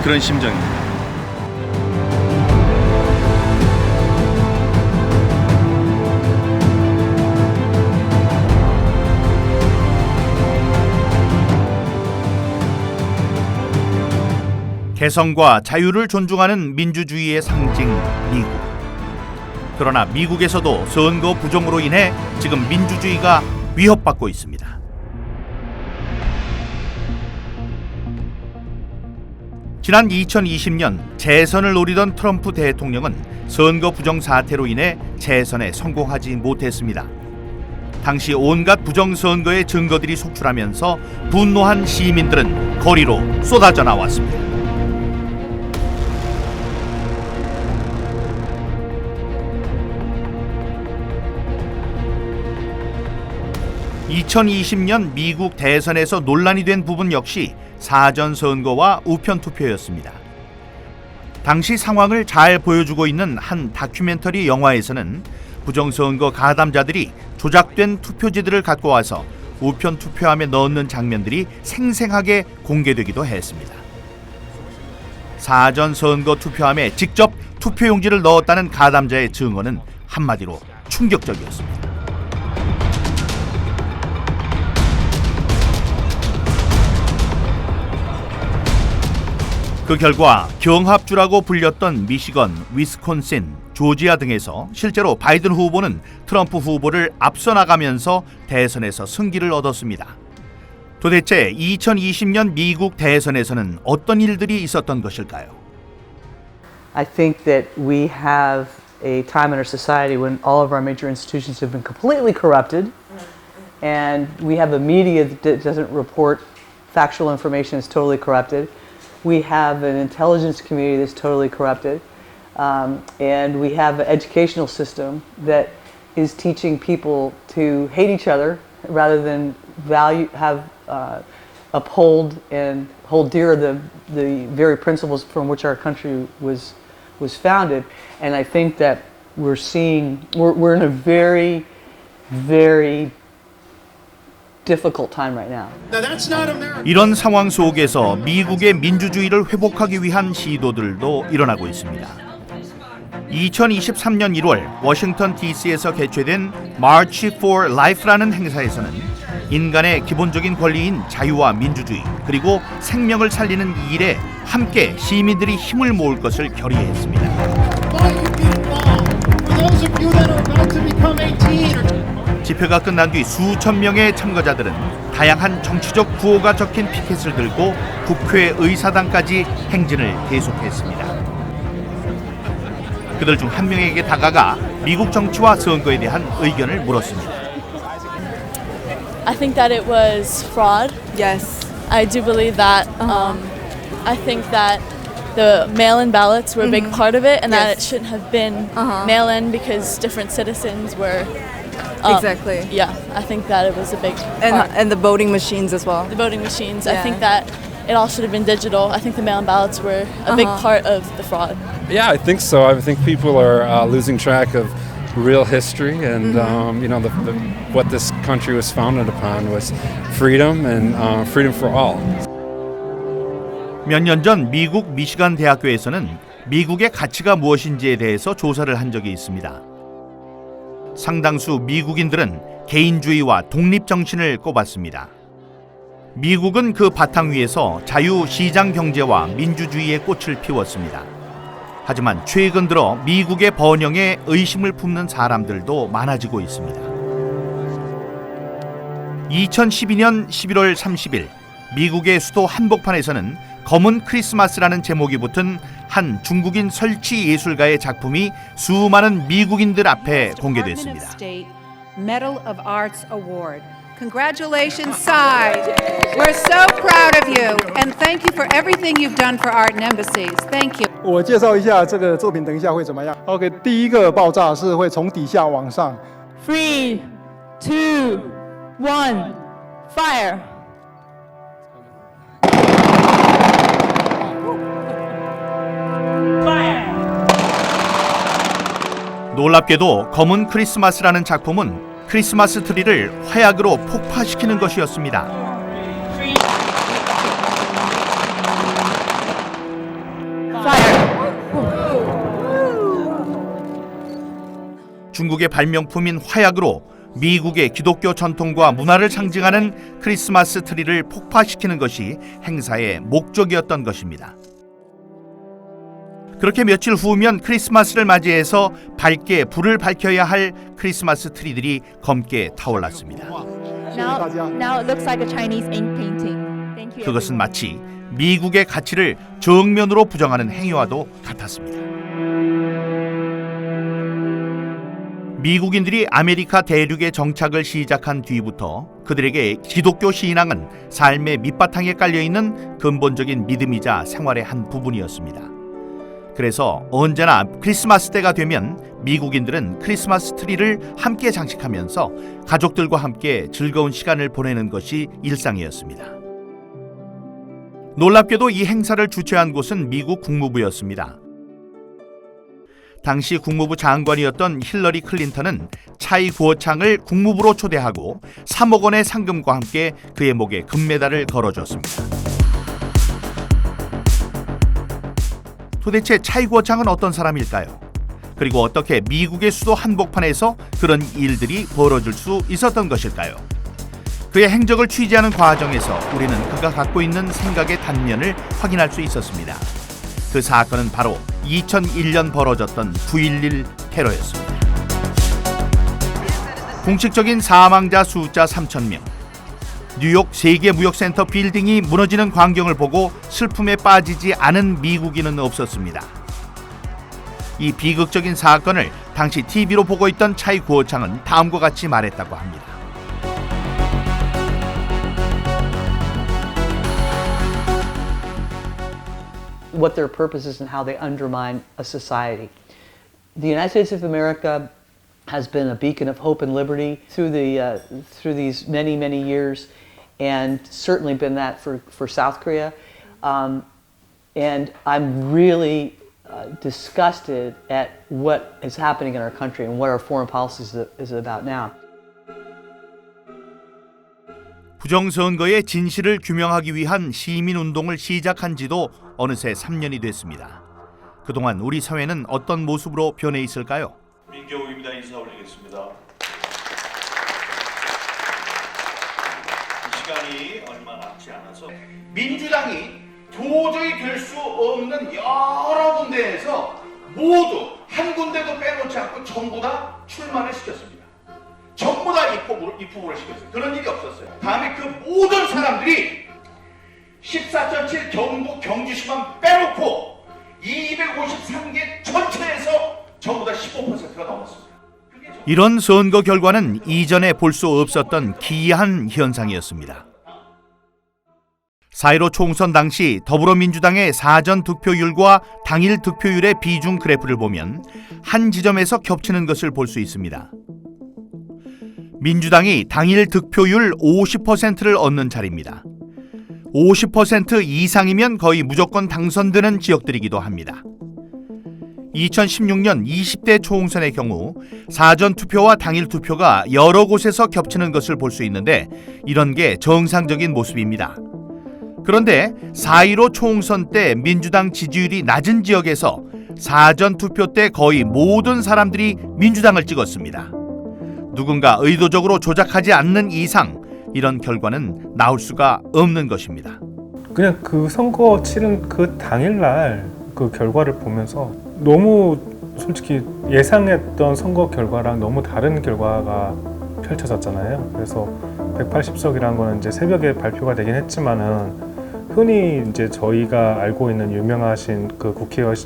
그런 심정입니다. 개성과 자유를 존중하는 민주주의의 상징 미국. 그러나 미국에서도 선거 부정으로 인해 지금 민주주의가 위협받고 있습니다. 지난 2020년 재선을 노리던 트럼프 대통령은 선거 부정 사태로 인해 재선에 성공하지 못했습니다. 당시 온갖 부정선거의 증거들이 속출하면서 분노한 시민들은 거리로 쏟아져 나왔습니다. 2020년 미국 대선에서 논란이 된 부분 역시 사전선거와 우편투표였습니다. 당시 상황을 잘 보여주고 있는 한 다큐멘터리 영화에서는 부정선거 가담자들이 조작된 투표지들을 갖고 와서 우편투표함에 넣는 장면들이 생생하게 공개되기도 했습니다. 사전선거 투표함에 직접 투표용지를 넣었다는 가담자의 증언은 한마디로 충격적이었습니다. 그 결과 경합주라고 불렸던 미시건, 위스콘신, 조지아 등에서 실제로 바이든 후보는 트럼프 후보를 앞서 나가면서 대선에서 승기를 얻었습니다. 도대체 2020년 미국 대선에서는 어떤 일들이 있었던 것일까요? I think that we have a time in our society when all of our major institutions have been completely corrupted, and we have a media that doesn't report factual information, is totally corrupted. We have an intelligence community that's totally corrupted, and we have an educational system that is teaching people to hate each other rather than uphold and hold dear the very principles from which our country was founded. And I think that we're in a very, very difficult time right now. 이런 상황 속에서 미국의 민주주의를 회복하기 위한 시도들도 일어나고 있습니다. 2023년 1월 워싱턴 DC에서 개최된 March for Life라는 행사에서는 인간의 기본적인 권리인 자유와 민주주의, 그리고 생명을 살리는 이 일에 함께 시민들이 힘을 모을 것을 결의했습니다. 집회가 끝난 뒤 수천 명의 참가자들은 다양한 정치적 구호가 적힌 피켓을 들고 국회 의사당까지 행진을 계속했습니다. 그들 중 한 명에게 다가가 미국 정치와 선거에 대한 의견을 물었습니다. I think that it was fraud. Yes. I do believe that. I think that the mail-in ballots were a big part of it, and that it shouldn't have been mail-in because different citizens were Exactly. Yeah, I think that it was a big part. And the voting machines as well. The voting machines. I Yeah. think that it all should have been digital. I think the mail-in ballots were a big part of the fraud. Yeah, I think so. I think people are losing track of real history, and you know, what this country was founded upon was freedom and freedom for all. 몇 년 전 미국 미시간 대학교에서는 미국의 가치가 무엇인지에 대해서 조사를 한 적이 있습니다. 상당수 미국인들은 개인주의와 독립 정신을 꼽았습니다. 미국은 그 바탕 위에서 자유시장 경제와 민주주의의 꽃을 피웠습니다. 하지만 최근 들어 미국의 번영에 의심을 품는 사람들도 많아지고 있습니다. 2012년 11월 30일 미국의 수도 한복판에서는 검은 크리스마스라는 제목이 붙은 한 중국인 설치 예술가의 작품이 수많은 미국인들 앞에 공개됐습니다. Medal of Arts Award. Congratulations, Sai. We're so proud of you, and thank you for everything you've done for art and embassies. Thank you. 我介绍一下这个作品，等一下会怎么样 ？OK， 第一个爆炸是会从底下往上。3, 2, 1, fire. 놀랍게도 검은 크리스마스라는 작품은 크리스마스 트리를 화약으로 폭파시키는 것이었습니다. 중국의 발명품인 화약으로 미국의 기독교 전통과 문화를 상징하는 크리스마스 트리를 폭파시키는 것이 행사의 목적이었던 것입니다. 그렇게 며칠 후면 크리스마스를 맞이해서 밝게 불을 밝혀야 할 크리스마스 트리들이 검게 타올랐습니다. Now it looks like a Chinese ink painting. Thank you. 그것은 마치 미국의 가치를 정면으로 부정하는 행위와도 같았습니다. 미국인들이 아메리카 대륙에 정착을 시작한 뒤부터 그들에게 기독교 신앙은 삶의 밑바탕에 깔려있는 근본적인 믿음이자 생활의 한 부분이었습니다. 그래서 언제나 크리스마스 때가 되면 미국인들은 크리스마스 트리를 함께 장식하면서 가족들과 함께 즐거운 시간을 보내는 것이 일상이었습니다. 놀랍게도 이 행사를 주최한 곳은 미국 국무부였습니다. 당시 국무부 장관이었던 힐러리 클린턴은 차이 구어창을 국무부로 초대하고 3억 원의 상금과 함께 그의 목에 금메달을 걸어줬습니다. 도대체 차이 구어창은 어떤 사람일까요? 그리고 어떻게 미국의 수도 한복판에서 그런 일들이 벌어질 수 있었던 것일까요? 그의 행적을 취재하는 과정에서 우리는 그가 갖고 있는 생각의 단면을 확인할 수 있었습니다. 그 사건은 바로 2001년 벌어졌던 9.11 테러였습니다. 공식적인 사망자 숫자 3,000명, 뉴욕 세계무역센터 빌딩이 무너지는 광경을 보고 슬픔에 빠지지 않은 미국인은 없었습니다. 이 비극적인 사건을 당시 TV로 보고 있던 차이 구어창은 다음과 같이 말했다고 합니다. What their purpose is and how they undermine a society. The United States of America has been a beacon of hope and liberty through these many years, and certainly been that for South Korea. And I'm really disgusted at what is happening in our country and what our foreign policy is about now. 부정선거의 진실을 규명하기 위한 시민운동을 시작한 지도 어느새 3년이 됐습니다. 그동안 우리 사회는 어떤 모습으로 변해 있을까요? 민경욱입니다. 인사 올리겠습니다. 이 시간이 얼마 남지 않아서 민주당이 도저히 될 수 없는 여러 군데에서 모두 한 군데도 빼놓지 않고 전부 다 출마를 시켰습니다. 전부 다 입후보를 시켰어요. 그런 일이 없었어요. 다음에 그 모든 사람들이 14.7 경북 경주시만 빼놓고 253개 전체에서 전부 다 15%가 넘었습니다. 이런 선거 결과는 이전에 볼 수 없었던 기이한 현상이었습니다. 4.15 총선 당시 더불어민주당의 사전 득표율과 당일 득표율의 비중 그래프를 보면 한 지점에서 겹치는 것을 볼 수 있습니다. 민주당이 당일 득표율 50%를 얻는 자리입니다. 50% 이상이면 거의 무조건 당선되는 지역들이기도 합니다. 2016년 20대 초홍선의 경우 사전 투표와 당일 투표가 여러 곳에서 겹치는 것을 볼 수 있는데 이런 게 정상적인 모습입니다. 그런데 4.15 초홍선 때 민주당 지지율이 낮은 지역에서 사전 투표 때 거의 모든 사람들이 민주당을 찍었습니다. 누군가 의도적으로 조작하지 않는 이상 이런 결과는 나올 수가 없는 것입니다. 그냥 그 선거 치른 그 당일날 그 결과를 보면서 너무 솔직히 예상했던 선거 결과랑 너무 다른 결과가 펼쳐졌잖아요. 그래서 180석이라는 거는 이제 새벽에 발표가 되긴 했지만은 흔히 이제 저희가 알고 있는 유명하신 그 국회의원,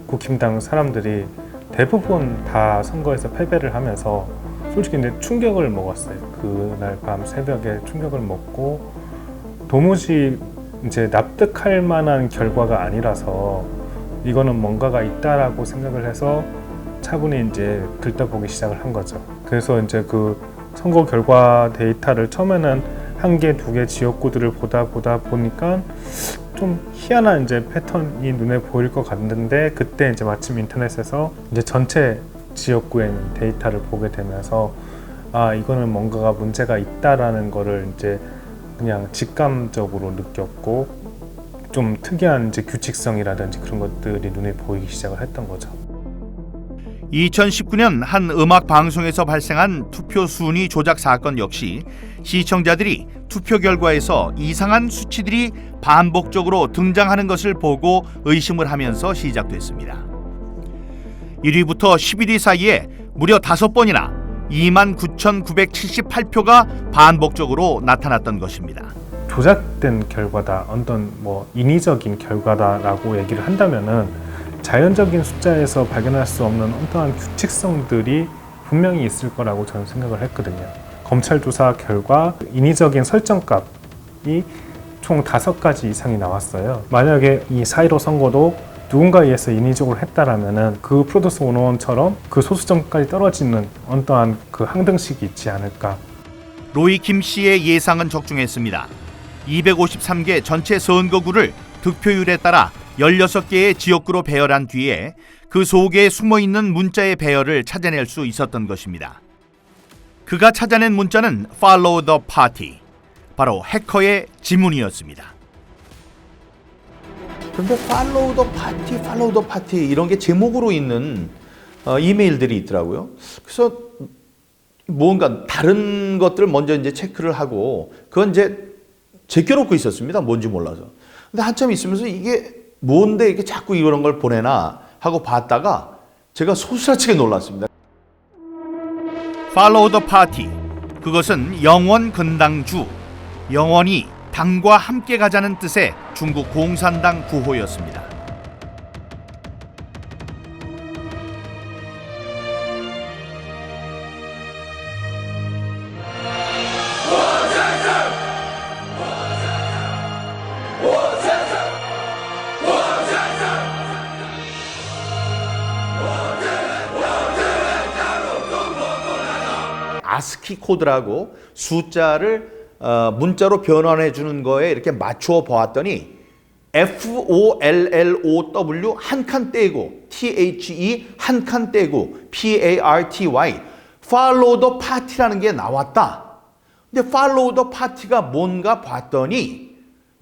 국힘당 사람들이 대부분 다 선거에서 패배를 하면서 솔직히 이제 충격을 먹었어요. 그날 밤 새벽에 충격을 먹고 도무지 이제 납득할 만한 결과가 아니라서 이거는 뭔가가 있다라고 생각을 해서 차분히 이제 긁어보기 시작을 한 거죠. 그래서 이제 그 선거 결과 데이터를 처음에는 1개, 2개 지역구들을 보다 보니까 좀 희한한 이제 패턴이 눈에 보일 것 같는데 그때 이제 마침 인터넷에서 이제 전체 지역구에 있는 데이터를 보게 되면서 아 이거는 뭔가가 문제가 있다라는 거를 이제 그냥 직감적으로 느꼈고 좀 특이한 이제 규칙성이라든지 그런 것들이 눈에 보이기 시작을 했던 거죠. 2019년 한 음악 방송에서 발생한 투표 순위 조작 사건 역시 시청자들이 투표 결과에서 이상한 수치들이 반복적으로 등장하는 것을 보고 의심을 하면서 시작됐습니다. 1위부터 11위 사이에 무려 5번이나 29,978표가 반복적으로 나타났던 것입니다. 조작된 결과다, 어떤 뭐 인위적인 결과다라고 얘기를 한다면은 자연적인 숫자에서 발견할 수 없는 어떠한 규칙성들이 분명히 있을 거라고 저는 생각을 했거든요. 검찰 조사 결과 인위적인 설정값이 총 5가지 이상이 나왔어요. 만약에 이 4.15 선거도 누군가에 의해서 인위적으로 했다라면은 그 프로듀스 101처럼 그 소수점까지 떨어지는 어떠한 그 항등식이 있지 않을까. 로이 김 씨의 예상은 적중했습니다. 253개 전체 선거구를 득표율에 따라 16개의 지역구로 배열한 뒤에 그 속에 숨어있는 문자의 배열을 찾아낼 수 있었던 것입니다. 그가 찾아낸 문자는 Follow the Party, 바로 해커의 지문이었습니다. 그런데 Follow the Party 이런 게 제목으로 있는 이메일들이 있더라고요. 그래서 뭔가 다른 것들을 먼저 이제 체크를 하고 그건 이제 제껴놓고 있었습니다. 뭔지 몰라서. 근데 한참 있으면서 이게 뭔데 이렇게 자꾸 이런 걸 보내나 하고 봤다가 제가 소스라치게 놀랐습니다. Follow the Party, 그것은 영원 근당주, 영원히 당과 함께 가자는 뜻의 중국 공산당 구호였습니다. 아스키 코드라고 숫자를 문자로 변환해 주는 거에 이렇게 맞추어 보았더니 FOLLOW 한 칸 떼고 THE 한 칸 떼고 PARTY Follow the Party라는 게 나왔다. 근데 Follow the Party가 뭔가 봤더니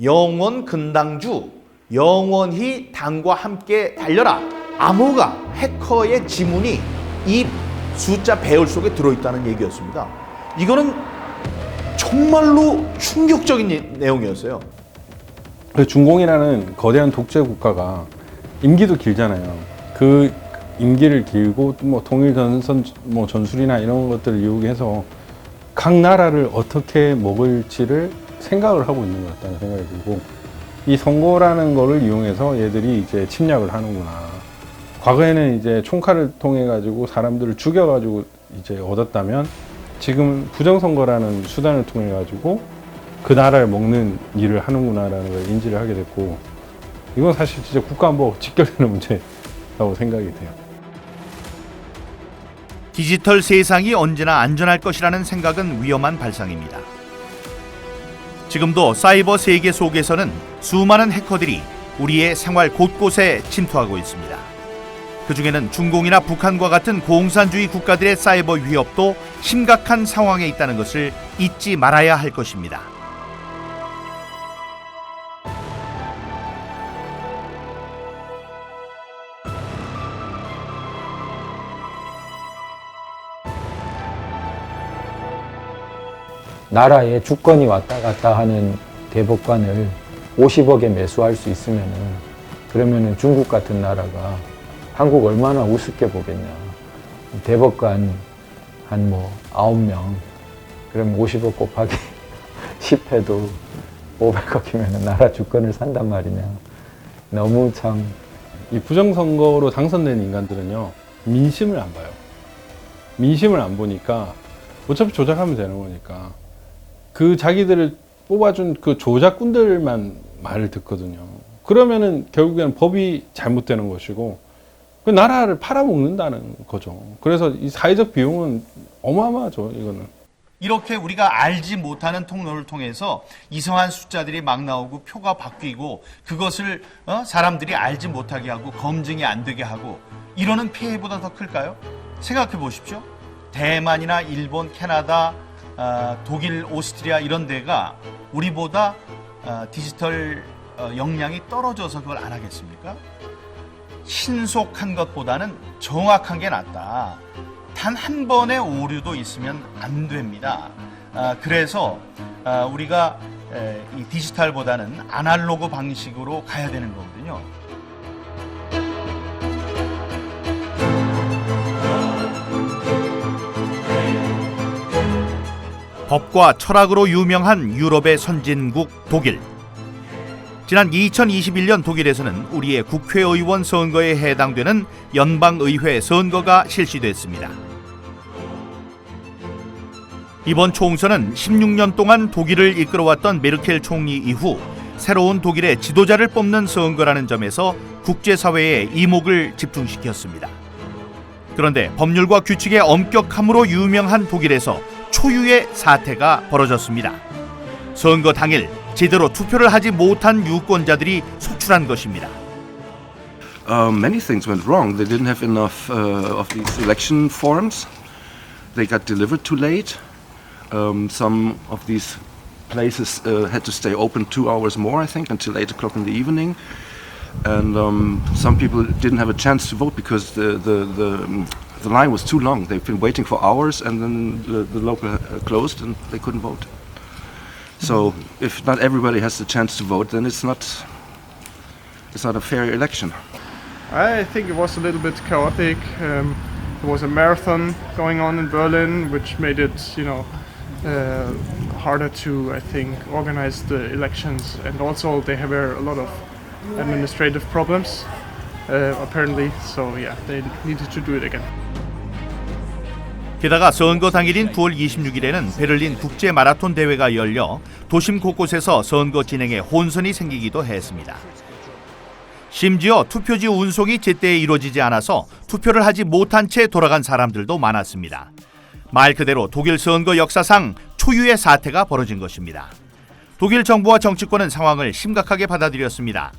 영원 근당주, 영원히 당과 함께 달려라. 암호가 해커의 지문이 이 숫자 배열 속에 들어있다는 얘기였습니다. 이거는 정말로 충격적인 내용이었어요. 중공이라는 거대한 독재 국가가 임기도 길잖아요. 그 임기를 길고 뭐 통일 전술이나 이런 것들을 이용해서 각 나라를 어떻게 먹을지를 생각을 하고 있는 것 같다는 생각이 들고, 이 선거라는 거를 이용해서 얘들이 이제 침략을 하는구나. 과거에는 이제 총칼을 통해 가지고 사람들을 죽여 가지고 이제 얻었다면 지금 부정선거라는 수단을 통해 가지고 그 나라를 먹는 일을 하는구나라는 걸 인지를 하게 됐고, 이건 사실 진짜 국가안보 직결되는 문제라고 생각이 돼요. 디지털 세상이 언제나 안전할 것이라는 생각은 위험한 발상입니다. 지금도 사이버 세계 속에서는 수많은 해커들이 우리의 생활 곳곳에 침투하고 있습니다. 그중에는 중공이나 북한과 같은 공산주의 국가들의 사이버 위협도 심각한 상황에 있다는 것을 잊지 말아야 할 것입니다. 나라에 주권이 왔다 갔다 하는 대법관을 50억에 매수할 수 있으면은, 그러면은 중국 같은 나라가 한국 얼마나 우습게 보겠냐. 대법관 한 9명, 그럼 50억 곱하기 10 해도 500억이면 나라 주권을 산단 말이냐. 너무 참. 이 부정선거로 당선된 인간들은요, 민심을 안 봐요. 민심을 안 보니까 어차피 조작하면 되는 거니까 그 자기들을 뽑아준 그 조작꾼들만 말을 듣거든요. 그러면은 결국에는 법이 잘못되는 것이고 그 나라를 팔아먹는다는 거죠. 그래서 이 사회적 비용은 어마어마하죠, 이거는. 이렇게 우리가 알지 못하는 통로를 통해서 이상한 숫자들이 막 나오고 표가 바뀌고 그것을 사람들이 알지 못하게 하고 검증이 안 되게 하고 이러는 피해보다 더 클까요? 생각해 보십시오. 대만이나 일본, 캐나다, 독일, 오스트리아 이런 데가 우리보다 디지털 역량이 떨어져서 그걸 안 하겠습니까? 신속한 것보다는 정확한 게 낫다. 단 한 번의 오류도 있으면 안 됩니다. 그래서 우리가 이 디지털보다는 아날로그 방식으로 가야 되는 거거든요. 법과 철학으로 유명한 유럽의 선진국 독일. 지난 2021년 독일에서는 우리의 국회의원 선거에 해당되는 연방의회 선거가 실시됐습니다. 이번 총선은 16년 동안 독일을 이끌어왔던 메르켈 총리 이후 새로운 독일의 지도자를 뽑는 선거라는 점에서 국제사회의 이목을 집중시켰습니다. 그런데 법률과 규칙의 엄격함으로 유명한 독일에서 초유의 사태가 벌어졌습니다. 선거 당일 제대로 투표를 하지 못한 유권자들이 속출한 것입니다. Many things went wrong. They didn't have enough of these election forms. They got delivered too late. Some of these places had to stay open 2 hours more, I think, until 8 o'clock in the evening. And some people didn't have a chance to vote because the line was too long. They've been waiting for hours, and then the local closed, and they couldn't vote. So, if not everybody has the chance to vote, then it's not a fair election. I think it was a little bit chaotic. There was a marathon going on in Berlin, which made it, harder to, I think, organize the elections. And also, they have a lot of administrative problems, apparently. So, yeah, they needed to do it again. 게다가 선거 당일인 9월 26일에는 베를린 국제 마라톤 대회가 열려 도심 곳곳에서 선거 진행에 혼선이 생기기도 했습니다. 심지어 투표지 운송이 제때 이루어지지 않아서 투표를 하지 못한 채 돌아간 사람들도 많았습니다. 말 그대로 독일 선거 역사상 초유의 사태가 벌어진 것입니다. 독일 정부와 정치권은 상황을 심각하게 받아들였습니다.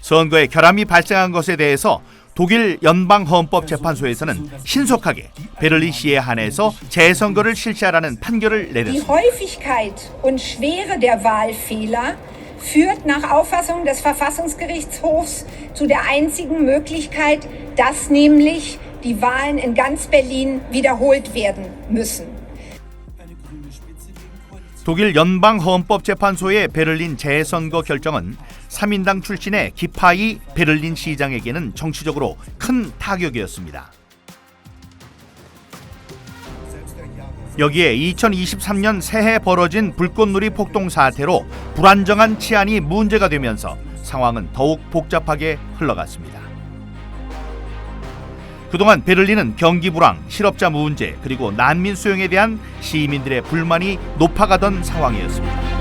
선거에 결함이 발생한 것에 대해서 독일 연방헌법재판소에서는 신속하게 베를린시에 한해서 재선거를 실시하라는 판결을 내렸습니다. Die Häufigkeit und Schwere der Wahlfehler führt nach Auffassung des Verfassungsgerichtshofs zu der einzigen Möglichkeit, dass nämlich die Wahlen in ganz Berlin wiederholt werden müssen. 독일 연방헌법재판소의 베를린 재선거 결정은 3인당 출신의 기파이 베를린 시장에게는 정치적으로 큰 타격이었습니다. 여기에 2023년 새해 벌어진 불꽃놀이 폭동 사태로 불안정한 치안이 문제가 되면서 상황은 더욱 복잡하게 흘러갔습니다. 그동안 베를린은 경기 불황, 실업자 문제, 그리고 난민 수용에 대한 시민들의 불만이 높아가던 상황이었습니다.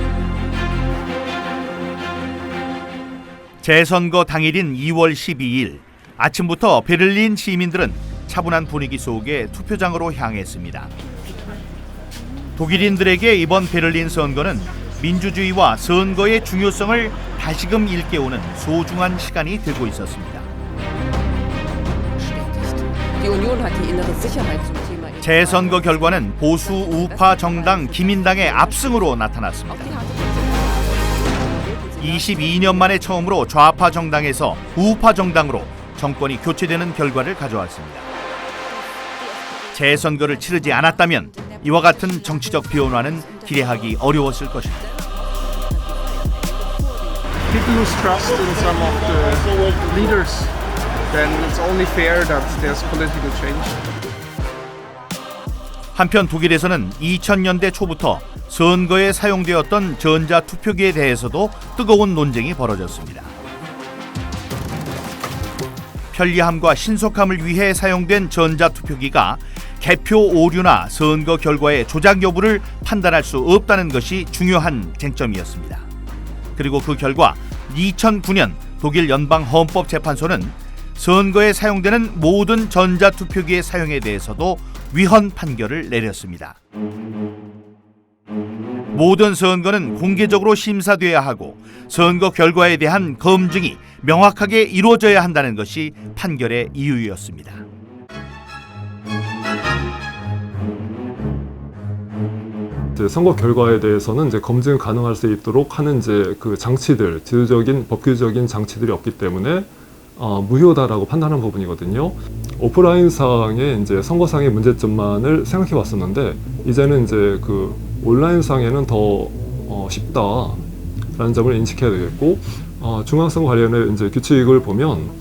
재선거 당일인 2월 12일 아침부터 베를린 시민들은 차분한 분위기 속에 투표장으로 향했습니다. 독일인들에게 이번 베를린 선거는 민주주의와 선거의 중요성을 다시금 일깨우는 소중한 시간이 되고 있었습니다. 재선거 결과는 보수 우파 정당 기민당의 압승으로 나타났습니다. 22년 만에 처음으로 좌파 정당에서 우파 정당으로 정권이 교체되는 결과를 가져왔습니다. 재선거를 치르지 않았다면 이와 같은 정치적 변화는 기대하기 어려웠을 것입니다. People lose trust in some of the leaders, then it's only fair that there's political change. 한편 독일에서는 2000년대 초부터 선거에 사용되었던 전자투표기에 대해서도 뜨거운 논쟁이 벌어졌습니다. 편리함과 신속함을 위해 사용된 전자투표기가 개표 오류나 선거 결과의 조작 여부를 판단할 수 없다는 것이 중요한 쟁점이었습니다. 그리고 그 결과 2009년 독일 연방헌법재판소는 선거에 사용되는 모든 전자투표기의 사용에 대해서도 위헌 판결을 내렸습니다. 모든 선거는 공개적으로 심사돼야 하고 선거 결과에 대한 검증이 명확하게 이루어져야 한다는 것이 판결의 이유였습니다. 선거 결과에 대해서는 이제 검증 가능할 수 있도록 하는 이제 그 장치들, 제도적인 법규적인 장치들이 없기 때문에 무효다라고 판단한 부분이거든요. 오프라인상의 이제 선거상의 문제점만을 생각해 왔었는데 이제는 이제 그 온라인상에는 더 쉽다라는 점을 인식해야 되겠고 중앙선거 관련해 이제 규칙을 보면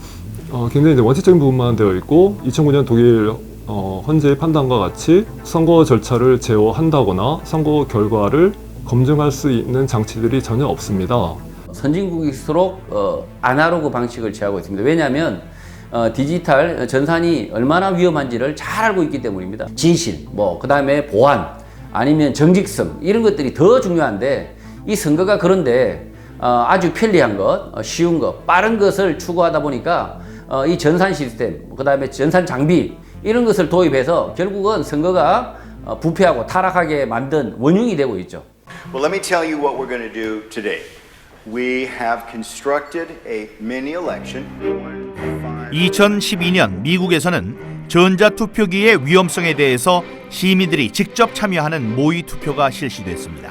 굉장히 이제 원칙적인 부분만 되어 있고 2009년 독일 헌재의 판단과 같이 선거 절차를 제어한다거나 선거 결과를 검증할 수 있는 장치들이 전혀 없습니다. 선진국일수록 아날로그 방식을 취하고 있습니다. 왜냐하면 디지털 전산이 얼마나 위험한지를 잘 알고 있기 때문입니다. 진실, 그 다음에 보안, 아니면 정직성 이런 것들이 더 중요한데 이 선거가 그런데 아주 편리한 것, 쉬운 것, 빠른 것을 추구하다 보니까 이 전산 시스템, 그 다음에 전산 장비 이런 것을 도입해서 결국은 선거가 부패하고 타락하게 만든 원흉이 되고 있죠. Well, let me tell you what we're going to do today. We have constructed a mini election. 2012년 미국에서는 전자투표기의 위험성에 대해서 시민들이 직접 참여하는 모의 투표가 실시됐습니다.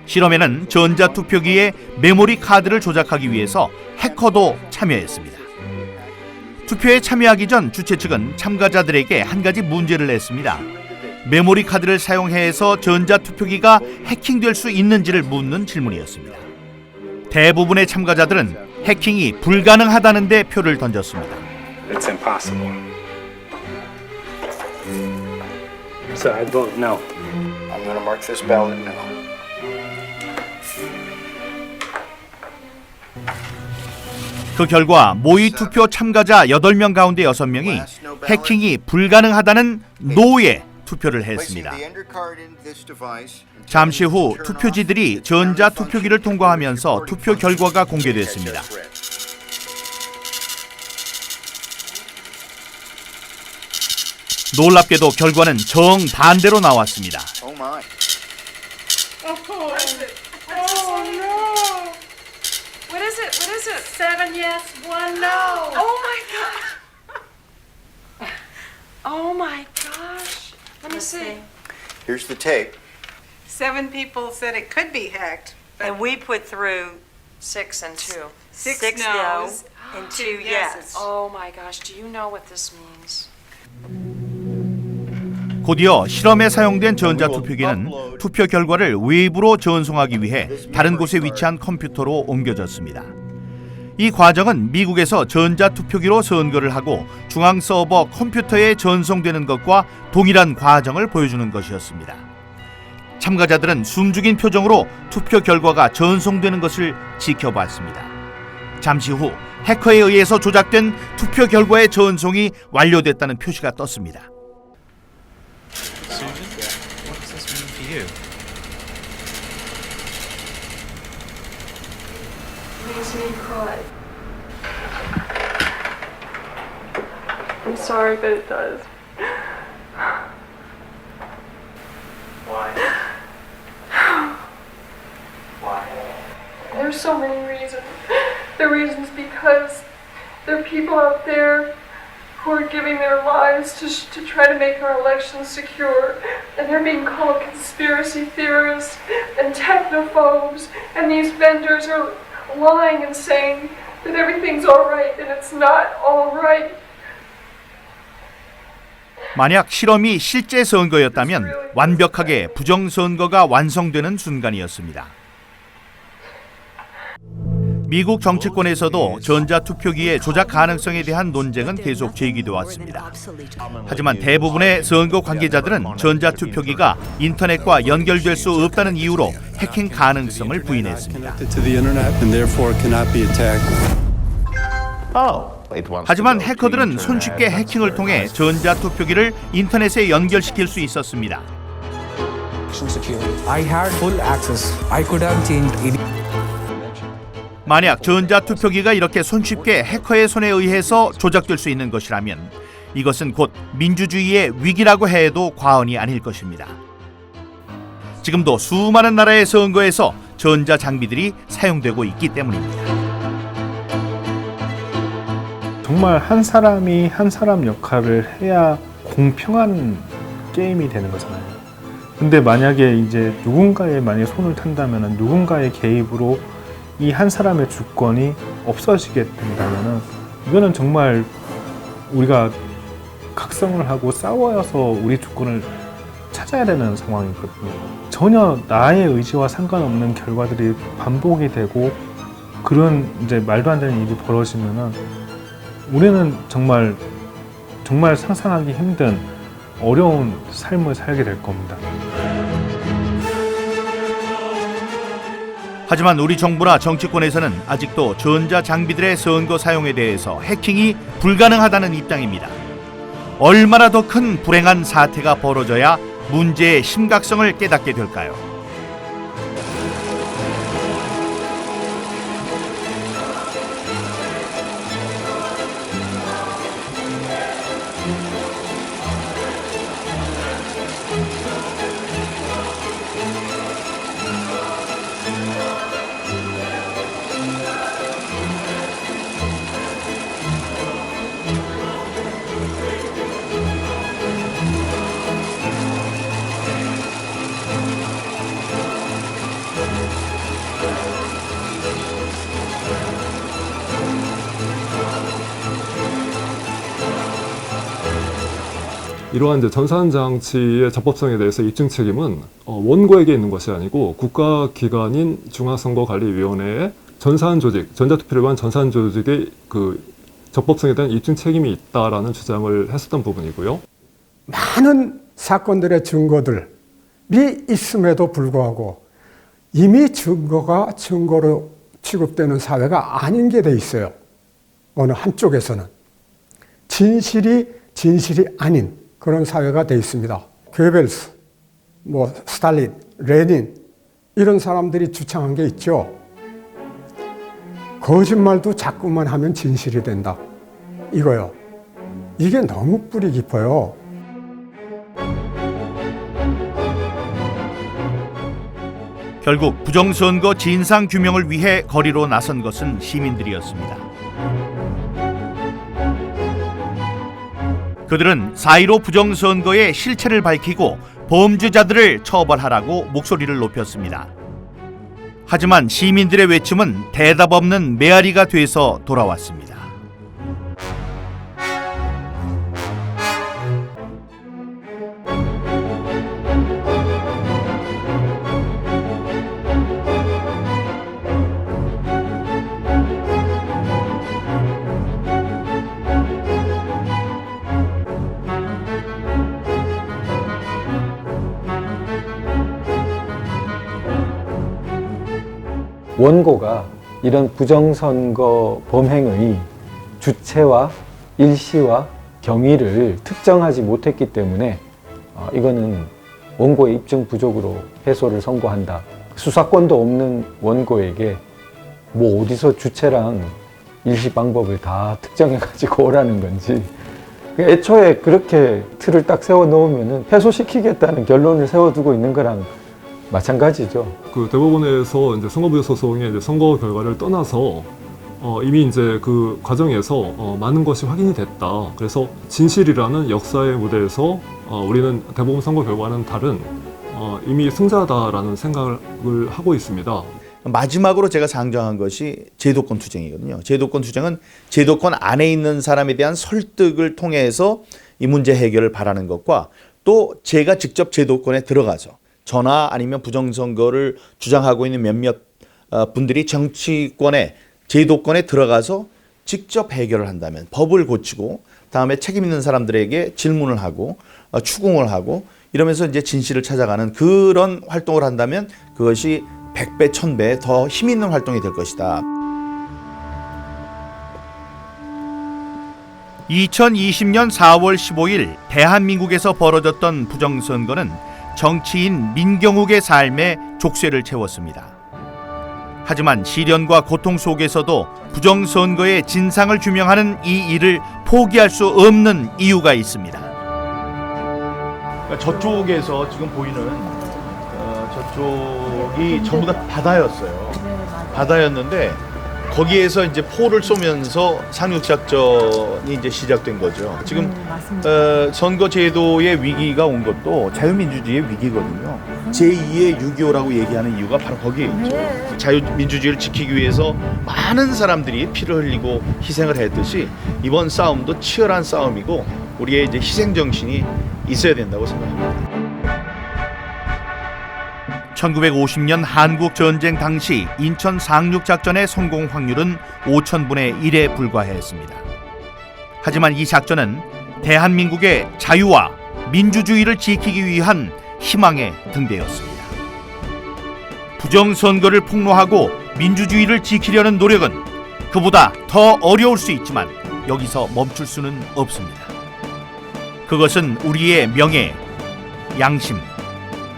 실험에는 전자투표기의 메모리 카드를 조작하기 위해서 해커도 참여했습니다. 투표에 참여하기 전 주최 측은 참가자들에게 한 가지 문제를 냈습니다. 메모리 카드를 사용해서 전자투표기가 해킹될 수 있는지를 묻는 질문이었습니다. 대부분의 참가자들은 해킹이 불가능하다는 데 표를 던졌습니다. It's impossible. So I vote no. I'm going to mark this ballot no. 그 결과 모의 투표 참가자 8명 가운데 6명이 해킹이 불가능하다는 노에 투표를 했습니다. 잠시 후 투표지들이 전자투표기를 통과하면서 투표 결과가 공개됐습니다. 놀랍게도 결과는 정반대로 나왔습니다. Oh my. What is it? What is it? 7 yes, 1 no. Oh my gosh. Oh my gosh. Let me see. Here's the tape. 7 people said it could be hacked. And we put through 6 and 2. 6 no's no and 2 yes. Oh my gosh. Do you know what this means? 곧이어 실험에 사용된 전자투표기는 투표 결과를 외부로 전송하기 위해 다른 곳에 위치한 컴퓨터로 옮겨졌습니다. 이 과정은 미국에서 전자투표기로 선거를 하고 중앙 서버 컴퓨터에 전송되는 것과 동일한 과정을 보여주는 것이었습니다. 참가자들은 숨죽인 표정으로 투표 결과가 전송되는 것을 지켜봤습니다. 잠시 후 해커에 의해서 조작된 투표 결과의 전송이 완료됐다는 표시가 떴습니다. Susan, what does this mean for you? Makes me cry. I'm sorry, but it does. Why? Why? There's so many reasons. The reasons because there are people out there who are giving their lives to try to make our elections secure, and they're being called conspiracy theorists and technophobes, and these vendors are lying and saying that everything's all right, and it's not all right. 만약 실험이 실제 선거였다면 완벽하게 부정선거가 완성되는 순간이었습니다. 미국 정치권에서도 전자투표기의 조작 가능성에 대한 논쟁은 계속 제기돼 왔습니다. 하지만 대부분의 선거 관계자들은 전자투표기가 인터넷과 연결될 수 없다는 이유로 해킹 가능성을 부인했습니다. 하지만 해커들은 손쉽게 해킹을 통해 전자투표기를 인터넷에 연결시킬 수 있었습니다. I had full access. I could have changed. 만약 전자투표기가 이렇게 손쉽게 해커의 손에 의해서 조작될 수 있는 것이라면 이것은 곧 민주주의의 위기라고 해도 과언이 아닐 것입니다. 지금도 수많은 나라의 선거에서 전자장비들이 사용되고 있기 때문입니다. 정말 한 사람이 한 사람 역할을 해야 공평한 게임이 되는 거잖아요. 근데 만약에 이제 누군가의 만약에 손을 탄다면 누군가의 개입으로 이 한 사람의 주권이 없어지게 된다면 이거는 정말 우리가 각성을 하고 싸워서 우리 주권을 찾아야 되는 상황이거든요. 전혀 나의 의지와 상관없는 결과들이 반복이 되고 그런 이제 말도 안 되는 일이 벌어지면은 우리는 정말 상상하기 힘든 어려운 삶을 살게 될 겁니다. 하지만 우리 정부나 정치권에서는 아직도 전자장비들의 선거 사용에 대해서 해킹이 불가능하다는 입장입니다. 얼마나 더 큰 불행한 사태가 벌어져야 문제의 심각성을 깨닫게 될까요? 이러한 이제 전산 장치의 적법성에 대해서 입증 책임은 원고에게 있는 것이 아니고 국가기관인 중앙선거관리위원회의 전산 조직, 전자투표를 위한 전산 조직의 그 적법성에 대한 입증 책임이 있다라는 주장을 했었던 부분이고요. 많은 사건들의 증거들이 있음에도 불구하고 이미 증거가 증거로 취급되는 사회가 아닌 게 돼 있어요. 어느 한쪽에서는 진실이 아닌 그런 사회가 돼 있습니다. 괴벨스, 스탈린, 레닌 이런 사람들이 주창한 게 있죠. 거짓말도 자꾸만 하면 진실이 된다. 이거요. 이게 너무 뿌리 깊어요. 결국 부정선거 진상규명을 위해 거리로 나선 것은 시민들이었습니다. 그들은 4.15 부정선거의 실체를 밝히고 범죄자들을 처벌하라고 목소리를 높였습니다. 하지만 시민들의 외침은 대답 없는 메아리가 돼서 돌아왔습니다. 원고가 이런 부정선거 범행의 주체와 일시와 경위를 특정하지 못했기 때문에 이거는 원고의 입증 부족으로 해소를 선고한다. 수사권도 없는 원고에게 어디서 주체랑 일시 방법을 다 특정해 가지고 오라는 건지 애초에 그렇게 틀을 딱 세워 놓으면은 패소시키겠다는 결론을 세워두고 있는 거랑 마찬가지죠. 그 대법원에서 이제 선거부여 소송의 이제 선거 결과를 떠나서 이미 이제 그 과정에서 많은 것이 확인이 됐다. 그래서 진실이라는 역사의 무대에서 우리는 대법원 선거 결과는 다른 이미 승자다라는 생각을 하고 있습니다. 마지막으로 제가 상정한 것이 제도권 투쟁이거든요. 제도권 투쟁은 제도권 안에 있는 사람에 대한 설득을 통해서 이 문제 해결을 바라는 것과 또 제가 직접 제도권에 들어가서 저나 아니면 부정선거를 주장하고 있는 몇몇 분들이 정치권에 제도권에 들어가서 직접 해결을 한다면 법을 고치고 다음에 책임 있는 사람들에게 질문을 하고 추궁을 하고 이러면서 이제 진실을 찾아가는 그런 활동을 한다면 그것이 100배, 1000배 더 힘 있는 활동이 될 것이다. 2020년 4월 15일 대한민국에서 벌어졌던 부정선거는 정치인 민경욱의 삶에 족쇄를 채웠습니다. 하지만 시련과 고통 속에서도 부정선거의 진상을 규명하는 이 일을 포기할 수 없는 이유가 있습니다. 저쪽에서 지금 보이는 저쪽이 전부 다 바다였어요. 바다였는데 거기에서 이제 포를 쏘면서 상륙작전이 이제 시작된 거죠. 지금 선거제도의 위기가 온 것도 자유민주주의의 위기거든요. 제2의 6.25라고 얘기하는 이유가 바로 거기에 있죠. 자유민주주의를 지키기 위해서 많은 사람들이 피를 흘리고 희생을 했듯이 이번 싸움도 치열한 싸움이고 우리의 이제 희생정신이 있어야 된다고 생각합니다. 1950년 한국전쟁 당시 인천 상륙작전의 성공 확률은 5,000분의 1에 불과했습니다. 하지만 이 작전은 대한민국의 자유와 민주주의를 지키기 위한 희망의 등대였습니다. 부정선거를 폭로하고 민주주의를 지키려는 노력은 그보다 더 어려울 수 있지만 여기서 멈출 수는 없습니다. 그것은 우리의 명예, 양심,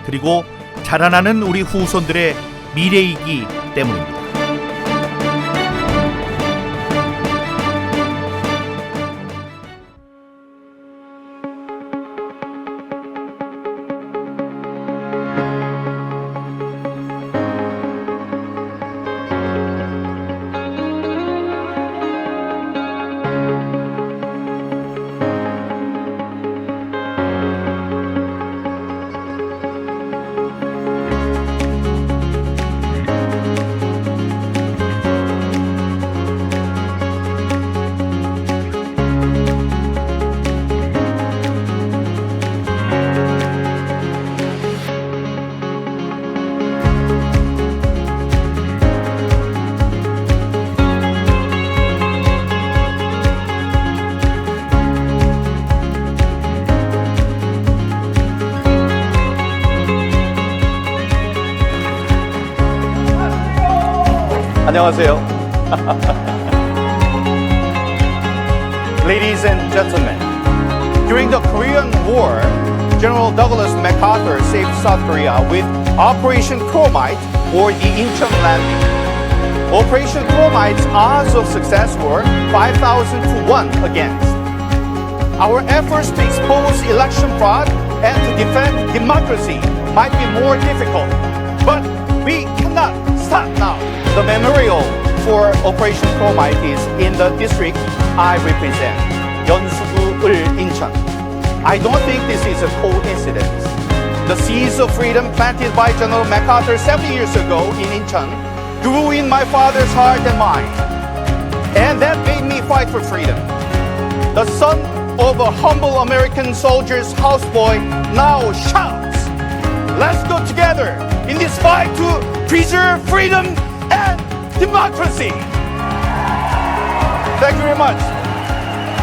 그리고 자라나는 우리 후손들의 미래이기 때문입니다. 안녕하세요. Ladies and gentlemen, during the Korean War, General Douglas MacArthur saved South Korea with Operation Chromite or the Incheon Landing. Operation Chromite's odds of success were 5,000 to 1 against. Our efforts to expose election fraud and to defend democracy might be more difficult, but we cannot stop now. The memorial for Operation Chromite is in the district I represent, Yeonsugu-ul, Incheon. I don't think this is a coincidence. The seeds of freedom planted by General MacArthur 70 years ago in Incheon grew in my father's heart and mind, and that made me fight for freedom. The son of a humble American soldier's houseboy now shouts, "Let's go together in this fight to preserve freedom and democracy." Thank you very much.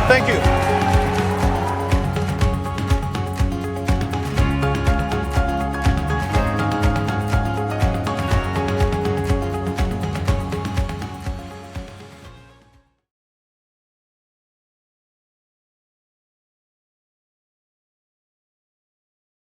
Thank you.